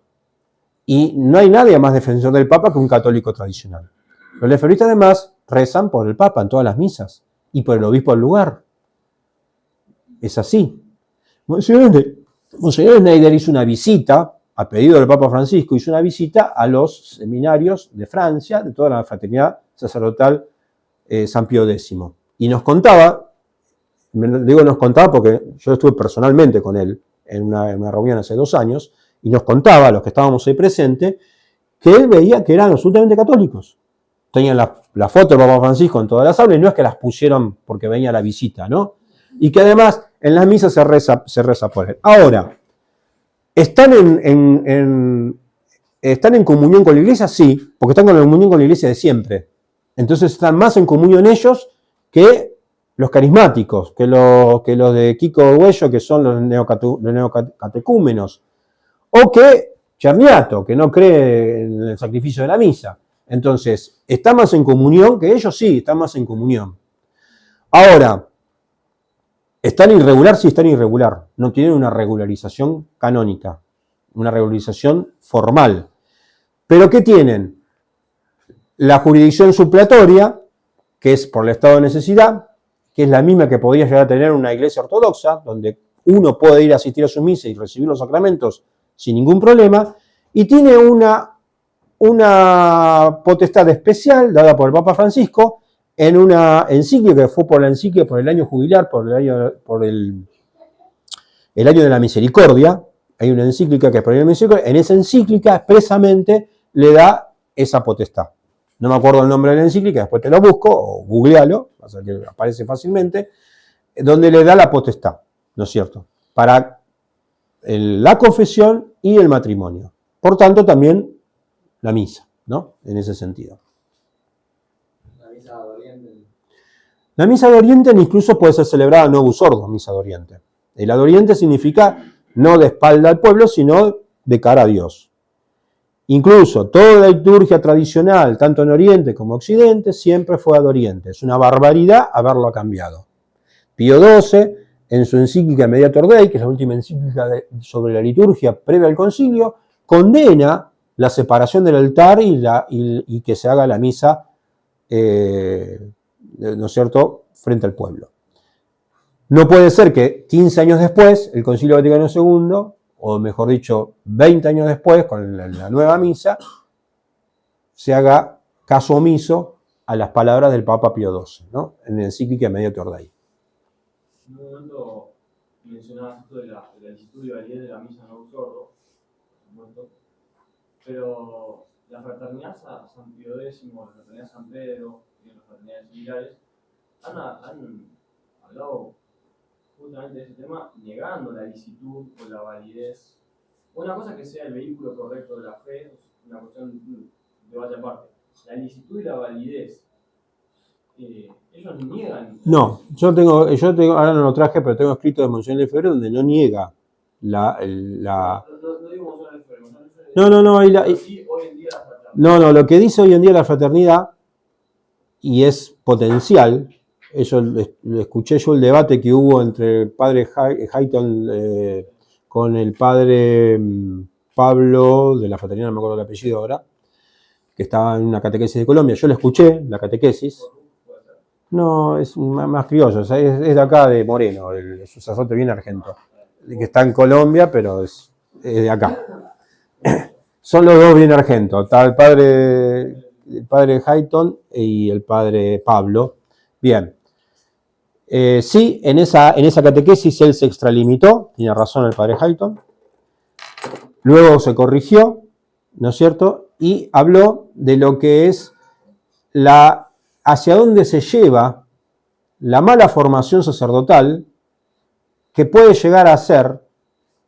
Y no hay nadie más defensor del Papa que un católico tradicional. Los lefebristas además rezan por el Papa en todas las misas y por el obispo del lugar. Es así. Monseñor Schneider hizo una visita, a pedido del Papa Francisco, hizo una visita a los seminarios de Francia, de toda la fraternidad sacerdotal San Pío X. Y nos contaba, digo nos contaba porque yo estuve personalmente con él en una reunión hace 2 años, y nos contaba, a los que estábamos ahí presentes, que él veía que eran absolutamente católicos. Tenían la foto del Papa Francisco en todas las aulas, y no es que las pusieron porque venía la visita, ¿no? Y que además en las misas se reza por él. Ahora, ¿están en comunión con la iglesia? Sí, porque están en comunión con la iglesia de siempre. Entonces están más en comunión ellos que los carismáticos, que los de Kiko Huello, que son los neocatecúmenos, o que Cherniato, que no cree en el sacrificio de la misa. Entonces, ¿está más en comunión que ellos? Sí, están más en comunión. Ahora, ¿están irregular? Sí, están irregular. No tienen una regularización canónica, una regularización formal. ¿Pero qué tienen? La jurisdicción supletoria, que es por el estado de necesidad, que es la misma que podría llegar a tener una iglesia ortodoxa, donde uno puede ir a asistir a su misa y recibir los sacramentos sin ningún problema, y tiene una potestad especial dada por el Papa Francisco en una encíclica que fue por la encíclica por el año jubilar, por el año de la misericordia. Hay una encíclica que es por el año de la misericordia. En esa encíclica expresamente le da esa potestad. No me acuerdo el nombre de la encíclica, después te lo busco o googlealo, o sea que aparece fácilmente, donde le da la potestad, ¿no es cierto?, para la confesión y el matrimonio. Por tanto, también la misa, ¿no?, en ese sentido. La misa de Oriente. La misa de Oriente incluso puede ser celebrada novus ordo, misa de Oriente. El ad Oriente significa no de espalda al pueblo, sino de cara a Dios. Incluso toda la liturgia tradicional, tanto en Oriente como en Occidente, siempre fue ad Oriente. Es una barbaridad haberlo cambiado. Pío XII, en su encíclica Mediator Dei, que es la última encíclica sobre la liturgia previa al concilio, condena la separación del altar y que se haga la misa, ¿no es cierto?, frente al pueblo. No puede ser que 15 años después, el Concilio Vaticano II, o mejor dicho, 20 años después, con la nueva misa, se haga caso omiso a las palabras del Papa Pío XII, ¿no?, en la encíclica Mediator Dei. En un momento mencionabas esto de la licitud y validez de la misa novus ordo, pero la fraternidad San Pío X, la fraternidad San Pedro y las fraternidades similares han hablado justamente de ese tema, negando la licitud o la validez. Una cosa que sea el vehículo correcto de la fe es una cuestión de debate aparte. La licitud y la validez, ellos niegan. No, yo tengo, ahora no lo traje, pero tengo escrito de Monseñor Lefebvre donde no niega la. No digo Monseñor Lefebvre. Sí, hoy en día la fraternidad. No, lo que dice hoy en día la fraternidad, y es potencial. Eso le escuché yo el debate que hubo entre el padre Hayton con el padre Pablo, de la fraternidad, no me acuerdo el apellido ahora, que estaba en una catequesis de Colombia. Yo le escuché, la catequesis. No, es más criollo, o sea, es de acá, de Moreno, el sacerdote bien argento, que está en Colombia, pero es de acá. Son los dos bien argentos, está el padre Hayton y el padre Pablo. Bien. Sí, en esa catequesis él se extralimitó, tiene razón el padre Hayton, luego se corrigió, ¿no es cierto?, y habló de lo que es hacia dónde se lleva la mala formación sacerdotal, que puede llegar a ser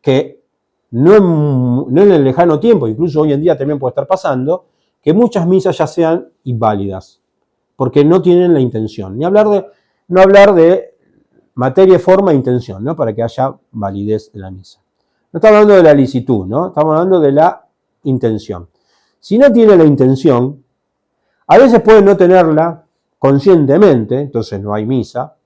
que no en el lejano tiempo, incluso hoy en día también puede estar pasando, que muchas misas ya sean inválidas, porque no tienen la intención. No hablar de materia, forma e intención, ¿no?, para que haya validez de la misa. No estamos hablando de la licitud, ¿no?, estamos hablando de la intención. Si no tiene la intención, a veces puede no tenerla conscientemente, entonces no hay misa.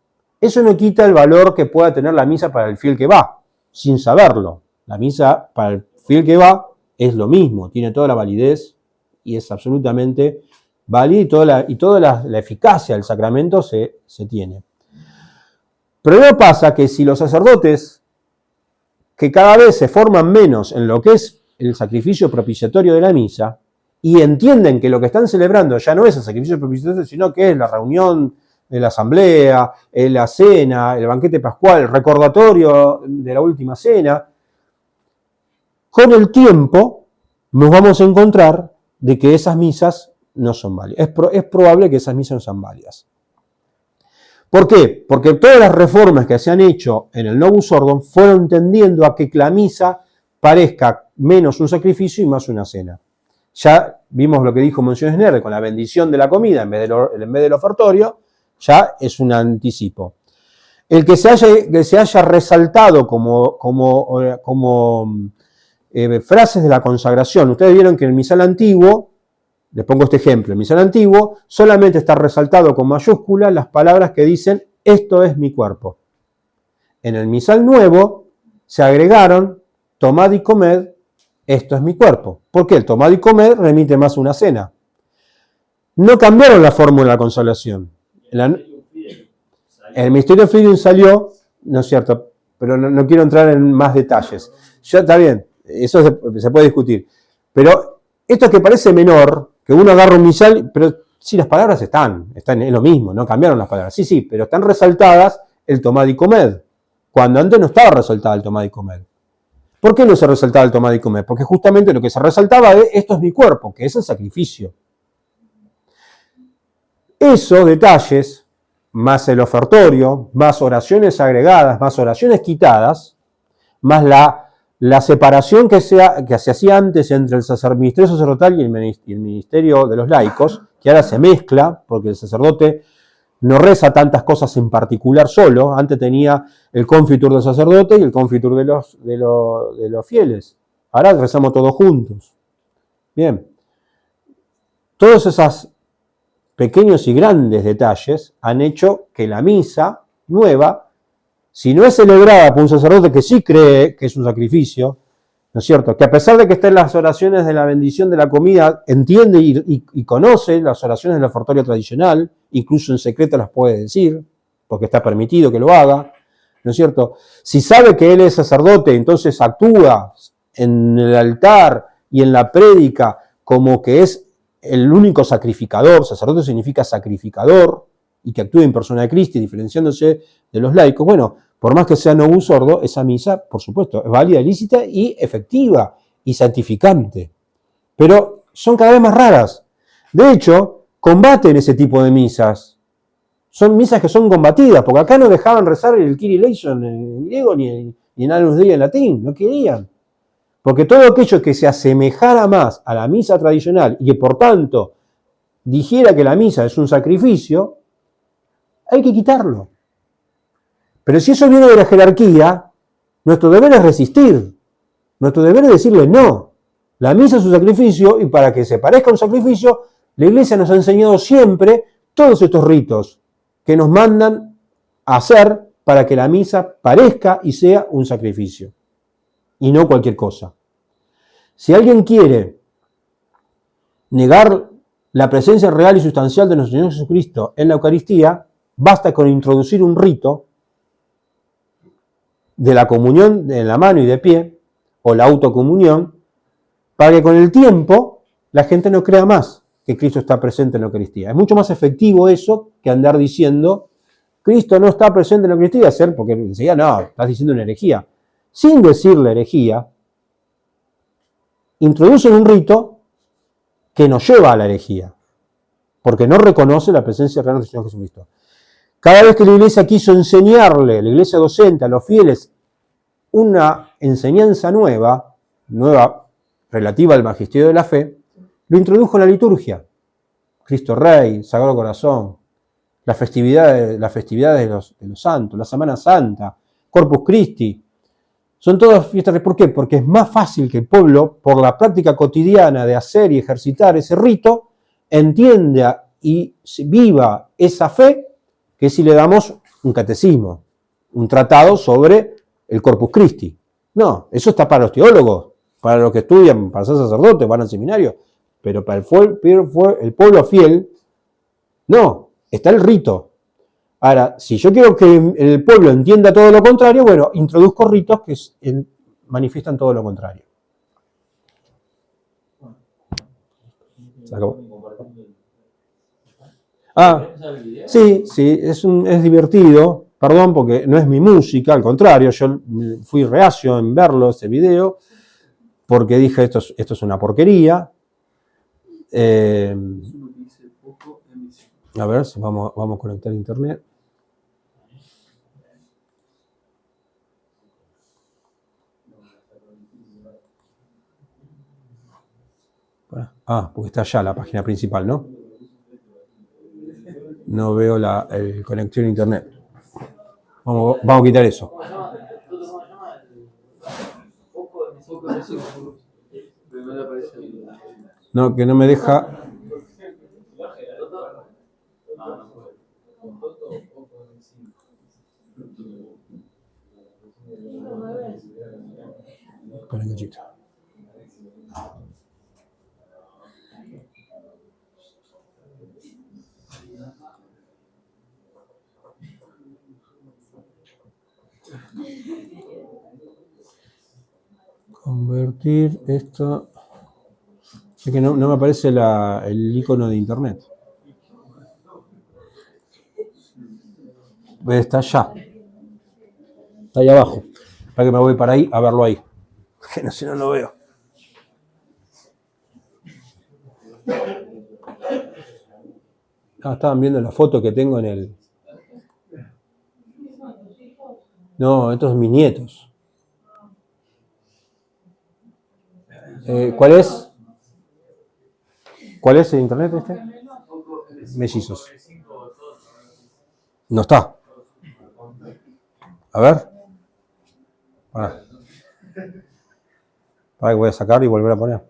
Eso no quita el valor que pueda tener la misa para el fiel que va, sin saberlo. La misa para el fiel que va es lo mismo, tiene toda la validez y es absolutamente válida y toda la eficacia del sacramento se tiene. Pero no pasa que si los sacerdotes, que cada vez se forman menos en lo que es el sacrificio propiciatorio de la misa, y entienden que lo que están celebrando ya no es el sacrificio propiciatorio, sino que es la reunión de la asamblea, la cena, el banquete pascual, el recordatorio de la última cena, con el tiempo nos vamos a encontrar de que esas misas no son válidas. Es probable que esas misas no sean válidas. ¿Por qué? Porque todas las reformas que se han hecho en el Novus Ordo fueron tendiendo a que la misa parezca menos un sacrificio y más una cena. Ya vimos lo que dijo Monsignor Snerde con la bendición de la comida en vez del ofertorio, ya es un anticipo. El que se haya resaltado como frases de la consagración. Ustedes vieron que en el misal antiguo, les pongo este ejemplo, en el misal antiguo solamente está resaltado con mayúsculas las palabras que dicen esto es mi cuerpo. En el misal nuevo se agregaron tomad y comed, esto es mi cuerpo. ¿Por qué? El tomad y comed remite más a una cena. No cambiaron la fórmula de la consagración. El Misterio Filium salió, no es cierto, pero no quiero entrar en más detalles. Ya está bien, eso se puede discutir. Pero esto que parece menor, que uno agarra un misal, pero sí, las palabras están, es lo mismo, no cambiaron las palabras. Sí, pero están resaltadas el tomad y comed, cuando antes no estaba resaltada el tomad y comed. ¿Por qué no se resaltaba el tomad y comed? Porque justamente lo que se resaltaba es, esto es mi cuerpo, que es el sacrificio. Esos detalles, más el ofertorio, más oraciones agregadas, más oraciones quitadas, más la separación que se hacía antes entre el ministerio sacerdotal y el ministerio de los laicos, que ahora se mezcla, porque el sacerdote no reza tantas cosas en particular solo, antes tenía el confitur del sacerdote y el confitur de los fieles, ahora rezamos todos juntos. Bien, todos esos pequeños y grandes detalles han hecho que la misa nueva, si no es celebrada por un sacerdote que sí cree que es un sacrificio, ¿no es cierto? Que a pesar de que está en las oraciones de la bendición de la comida, entiende y conoce las oraciones del ofertorio tradicional, incluso en secreto las puede decir, porque está permitido que lo haga, ¿no es cierto? Si sabe que él es sacerdote, entonces actúa en el altar y en la prédica como que es el único sacrificador, sacerdote significa sacrificador, y que actúe en persona de Cristo, diferenciándose de los laicos, bueno, por más que sea novus sordo, esa misa, por supuesto, es válida, lícita y efectiva y santificante. Pero son cada vez más raras. De hecho, combaten ese tipo de misas. Son misas que son combatidas, porque acá no dejaban rezar el Kyrie eleison en griego ni en Agnus Dei en latín, no querían. Porque todo aquello que se asemejara más a la misa tradicional y que por tanto dijera que la misa es un sacrificio, hay que quitarlo. Pero si eso viene de la jerarquía, nuestro deber es resistir. Nuestro deber es decirle no. La misa es un sacrificio y para que se parezca a un sacrificio, la Iglesia nos ha enseñado siempre todos estos ritos que nos mandan a hacer para que la misa parezca y sea un sacrificio. Y no cualquier cosa. Si alguien quiere negar la presencia real y sustancial de nuestro Señor Jesucristo en la Eucaristía, basta con introducir un rito de la comunión en la mano y de pie, o la autocomunión, para que con el tiempo la gente no crea más que Cristo está presente en la Eucaristía. Es mucho más efectivo eso que andar diciendo Cristo no está presente en la Eucaristía, porque enseguida no, estás diciendo una herejía. Sin decir la herejía, introducen un rito que nos lleva a la herejía, porque no reconoce la presencia real del Señor Jesucristo. Cada vez que la Iglesia quiso enseñarle, la Iglesia docente, a los fieles, una enseñanza nueva relativa al magisterio de la fe, lo introdujo en la liturgia. Cristo Rey, Sagrado Corazón, las festividades de los santos, la Semana Santa, Corpus Christi. Son todas fiestas. ¿Por qué? Porque es más fácil que el pueblo, por la práctica cotidiana de hacer y ejercitar ese rito, entienda y viva esa fe que si le damos un catecismo, un tratado sobre el Corpus Christi. No, eso está para los teólogos, para los que estudian, para ser sacerdotes, van al seminario, pero para el pueblo fiel, no, está el rito. Ahora, si yo quiero que el pueblo entienda todo lo contrario, bueno, introduzco ritos que manifiestan todo lo contrario. ¿Se acabó? Sí, es divertido. Perdón, porque no es mi música, al contrario, yo fui reacio en verlo, ese video, porque dije, esto es una porquería. A ver, vamos a conectar a internet. Porque está allá la página principal, ¿no? No veo el conexión a internet. Vamos a quitar eso. No, que no me deja. Espera un cachito. Convertir esto. Es que no me aparece el icono de internet. Está allá. Está ahí abajo. Para que me voy para ahí a verlo ahí. Que no, si no lo veo. Estaban viendo la foto que tengo en el... No, estos son mis nietos. ¿Cuál es? ¿Cuál es el internet este? Mellizos. No está. A ver. Para que voy a sacar y volver a poner.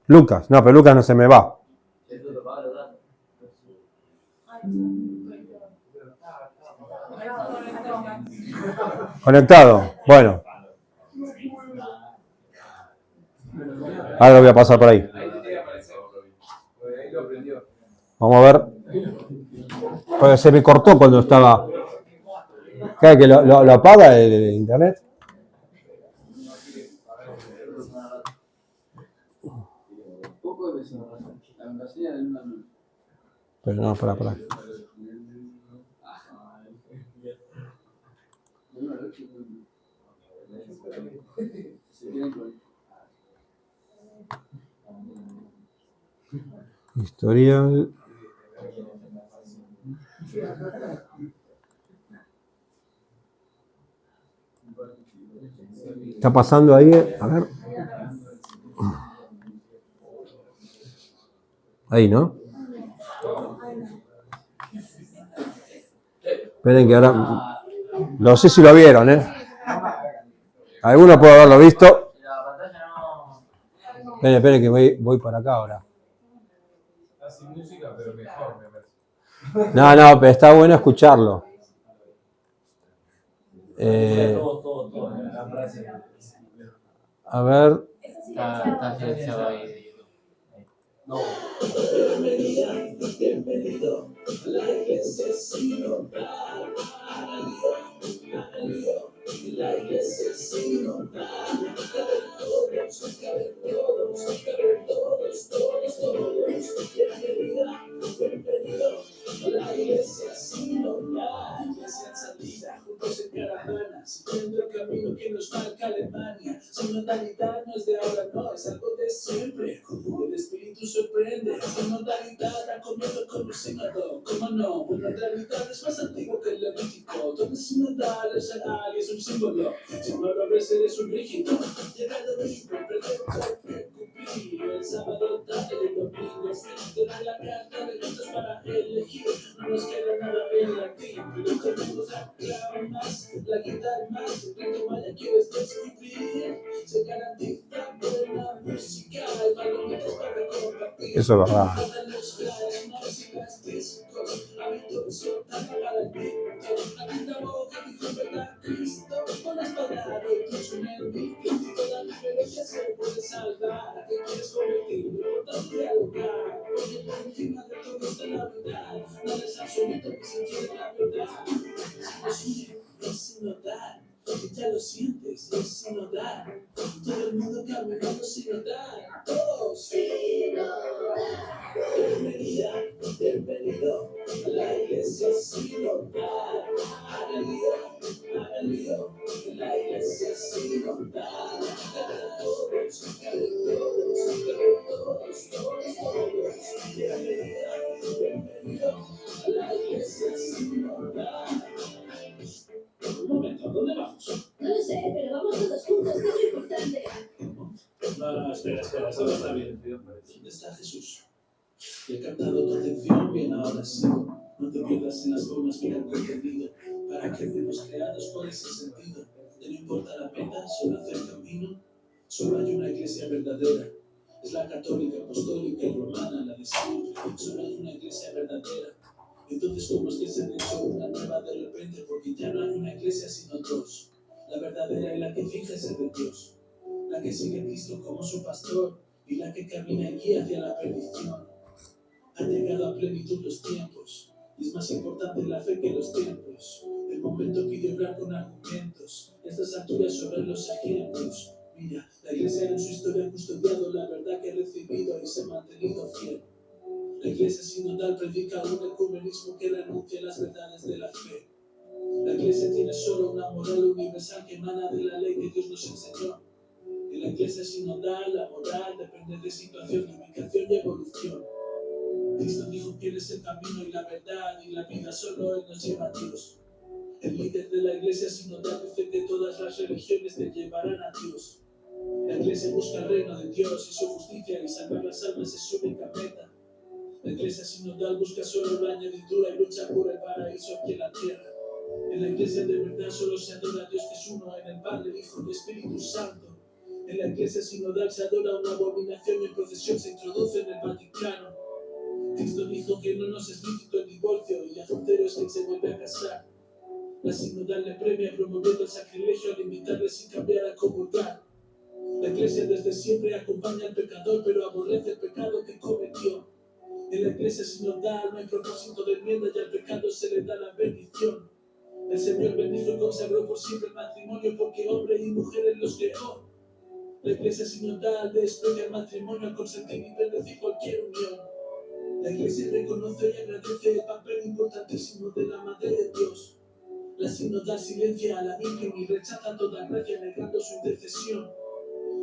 Lucas. No, pero Lucas no se me va. Conectado. Bueno. Ahora lo voy a pasar por ahí. Vamos a ver. Porque se me cortó cuando estaba... ¿Qué? ¿Que lo apaga el internet? Pero no, para. Historial. Está pasando ahí, a ver. Ahí, ¿no? Esperen que ahora... No sé si lo vieron, ¿eh? Alguno puede haberlo visto. Esperen que voy para acá ahora. Sin música, pero mejor, me parece. No, pero está bueno escucharlo. Todo. A ver. Está silenciado ahí. No. Bienvenido a la iglesia sinodal. La iglesia sinodal. Todos. Bienvenido a la iglesia sinodal. Iglesia salida, juntos en caravana, siguiendo el camino que nos marca Alemania. Sinodalidad no es de ahora, no, es algo de siempre. El espíritu sorprende. Sinodalidad ha comido con un sínodo. ¿Cómo no? Bueno, en realidad es más antiguo que el Levítico. Todo es sinodal, es real y es un símbolo. Si no lo ves, eres un rígido. Llega el domingo, pretendo cumplir. El sábado tarde, el domingo fin. Tener la carta de notas para elegir. No nos queda nada en latín, pero tenemos la clave más, la guitarra más. El grito vaya quieres describir. Se garantiza buena música. Hay palomitas para compartir. Eso es verdad. Ya lo sientes, es sinodal. Todo el mundo caminando sinodal. Todos. Bienvenido a la iglesia sinodal. Aleluya, la iglesia sinodal. Todos. Bienvenido a la iglesia sinodal. Un momento, ¿dónde vamos? No lo sé, pero vamos todos juntos, que es lo importante. No, espera, todo está bien. ¿Dónde está Jesús? He captado tu atención, bien, ahora sí. No te pierdas en las formas que han comprendido. ¿Para qué fuimos creados? ¿Cuál es el sentido? ¿Te no importa la meta? ¿Solo hacer camino? Solo hay una iglesia verdadera. Es la católica, apostólica y romana, la de siempre. Solo hay una iglesia verdadera. Entonces, ¿cómo es que se han hecho una nueva de repente? Porque ya no hay una iglesia sino dos. La verdadera y la que finge ser de Dios. La que sigue a Cristo como su pastor y la que camina y guía hacia la perdición. Han llegado a plenitud los tiempos y es más importante la fe que los tiempos. El momento pide hablar con argumentos. Estas alturas sobre los ejemplos. Mira, la iglesia en su historia ha custodiado la verdad que ha recibido y se ha mantenido fiel. La iglesia sinodal predica un ecumenismo que renuncia a las verdades de la fe. La iglesia tiene solo una moral universal que emana de la ley que Dios nos enseñó. En la iglesia sinodal, la moral depende de situación, ubicación y evolución. Cristo dijo que Él es el camino y la verdad y la vida, solo Él nos lleva a Dios. El líder de la iglesia sinodal dice que todas las religiones te llevarán a Dios. La iglesia busca el reino de Dios y su justicia y salvar las almas es su única meta. La iglesia sinodal busca solo la añadidura y lucha por el paraíso aquí en la tierra. En la iglesia de verdad solo se adora a Dios que es uno, en el Padre, Hijo y Espíritu Santo. En la iglesia sinodal se adora una abominación y en procesión se introduce en el Vaticano. Cristo dijo que no nos es lícito el divorcio y adulterio es quien se vuelve a casar. La sinodal le premia promoviendo el sacrilegio al invitarle sin cambiar a comulgar. La iglesia desde siempre acompaña al pecador pero aborrece el pecado que cometió. En la iglesia sinodal no hay propósito de enmienda y al pecado se le da la bendición. El Señor bendijo y consagró por siempre el matrimonio porque hombre y mujer Él los creó. La iglesia sinodal desprecia el matrimonio al consentir y bendecir cualquier unión. La iglesia reconoce y agradece el papel importantísimo de la Madre de Dios. La sinodal silencia a la Virgen y rechaza toda gracia negando su intercesión.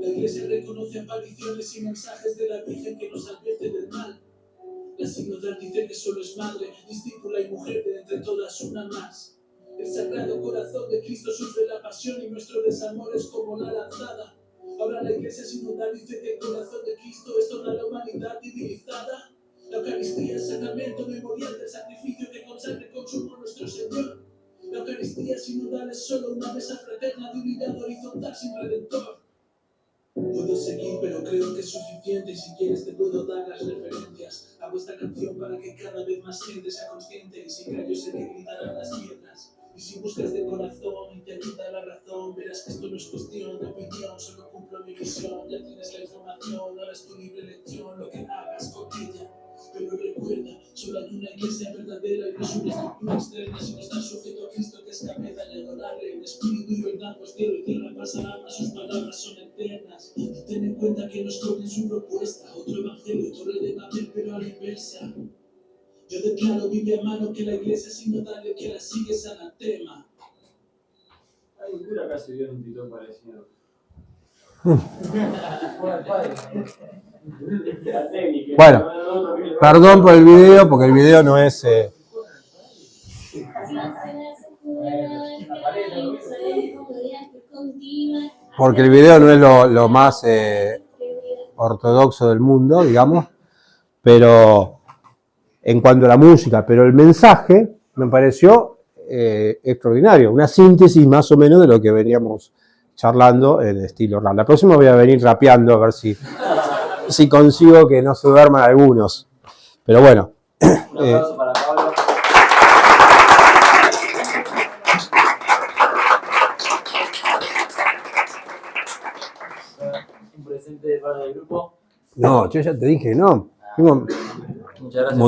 La iglesia reconoce apariciones y mensajes de la Virgen que nos advierte del mal. La sinodal dice que solo es madre, discípula y mujer de entre todas una más. El sagrado corazón de Cristo sufre la pasión y nuestro desamor es como la lanzada. Ahora la iglesia sinodal dice que el corazón de Cristo es toda la humanidad divinizada. La Eucaristía es sacramento memorial del sacrificio que consagra y consuma nuestro Señor. La Eucaristía sinodal es solo una mesa fraterna de unidad horizontal sin redentor. Puedo seguir, pero creo que es suficiente y si quieres te puedo dar las referencias. Hago esta canción para que cada vez más gente sea consciente y si callo sé que gritarán las piedras. Y si buscas de corazón y te grita la razón, verás que esto no es cuestión de opinión, solo cumplo mi misión. Ya tienes la información, ahora es tu libre elección, lo que hagas con ella. Pero recuerda, solo hay una iglesia verdadera y no es una estructura externa, sino estar sujeto a Cristo que es cabeza y adorarle en espíritu y verdad, pues cielo y tierra pasarán, mas sus palabras son eternas. Y ten en cuenta que nos comen su propuesta, otro evangelio, torre de Babel, pero a la inversa. Yo declaro Biblia a mano que la iglesia sinodal y que la sigue es anatema. Hay un cura acá se dio un título parecido. Bueno, perdón por el video, porque el video no es... porque el video no es lo más ortodoxo del mundo, digamos, pero en cuanto a la música, pero el mensaje me pareció extraordinario, una síntesis más o menos de lo que veníamos charlando en estilo rap. La próxima voy a venir rapeando a ver si consigo que no se duerman algunos. Pero bueno. Un aplauso para Pablo. Un presente de parte del grupo. No, yo ya te dije, no. Muchas gracias.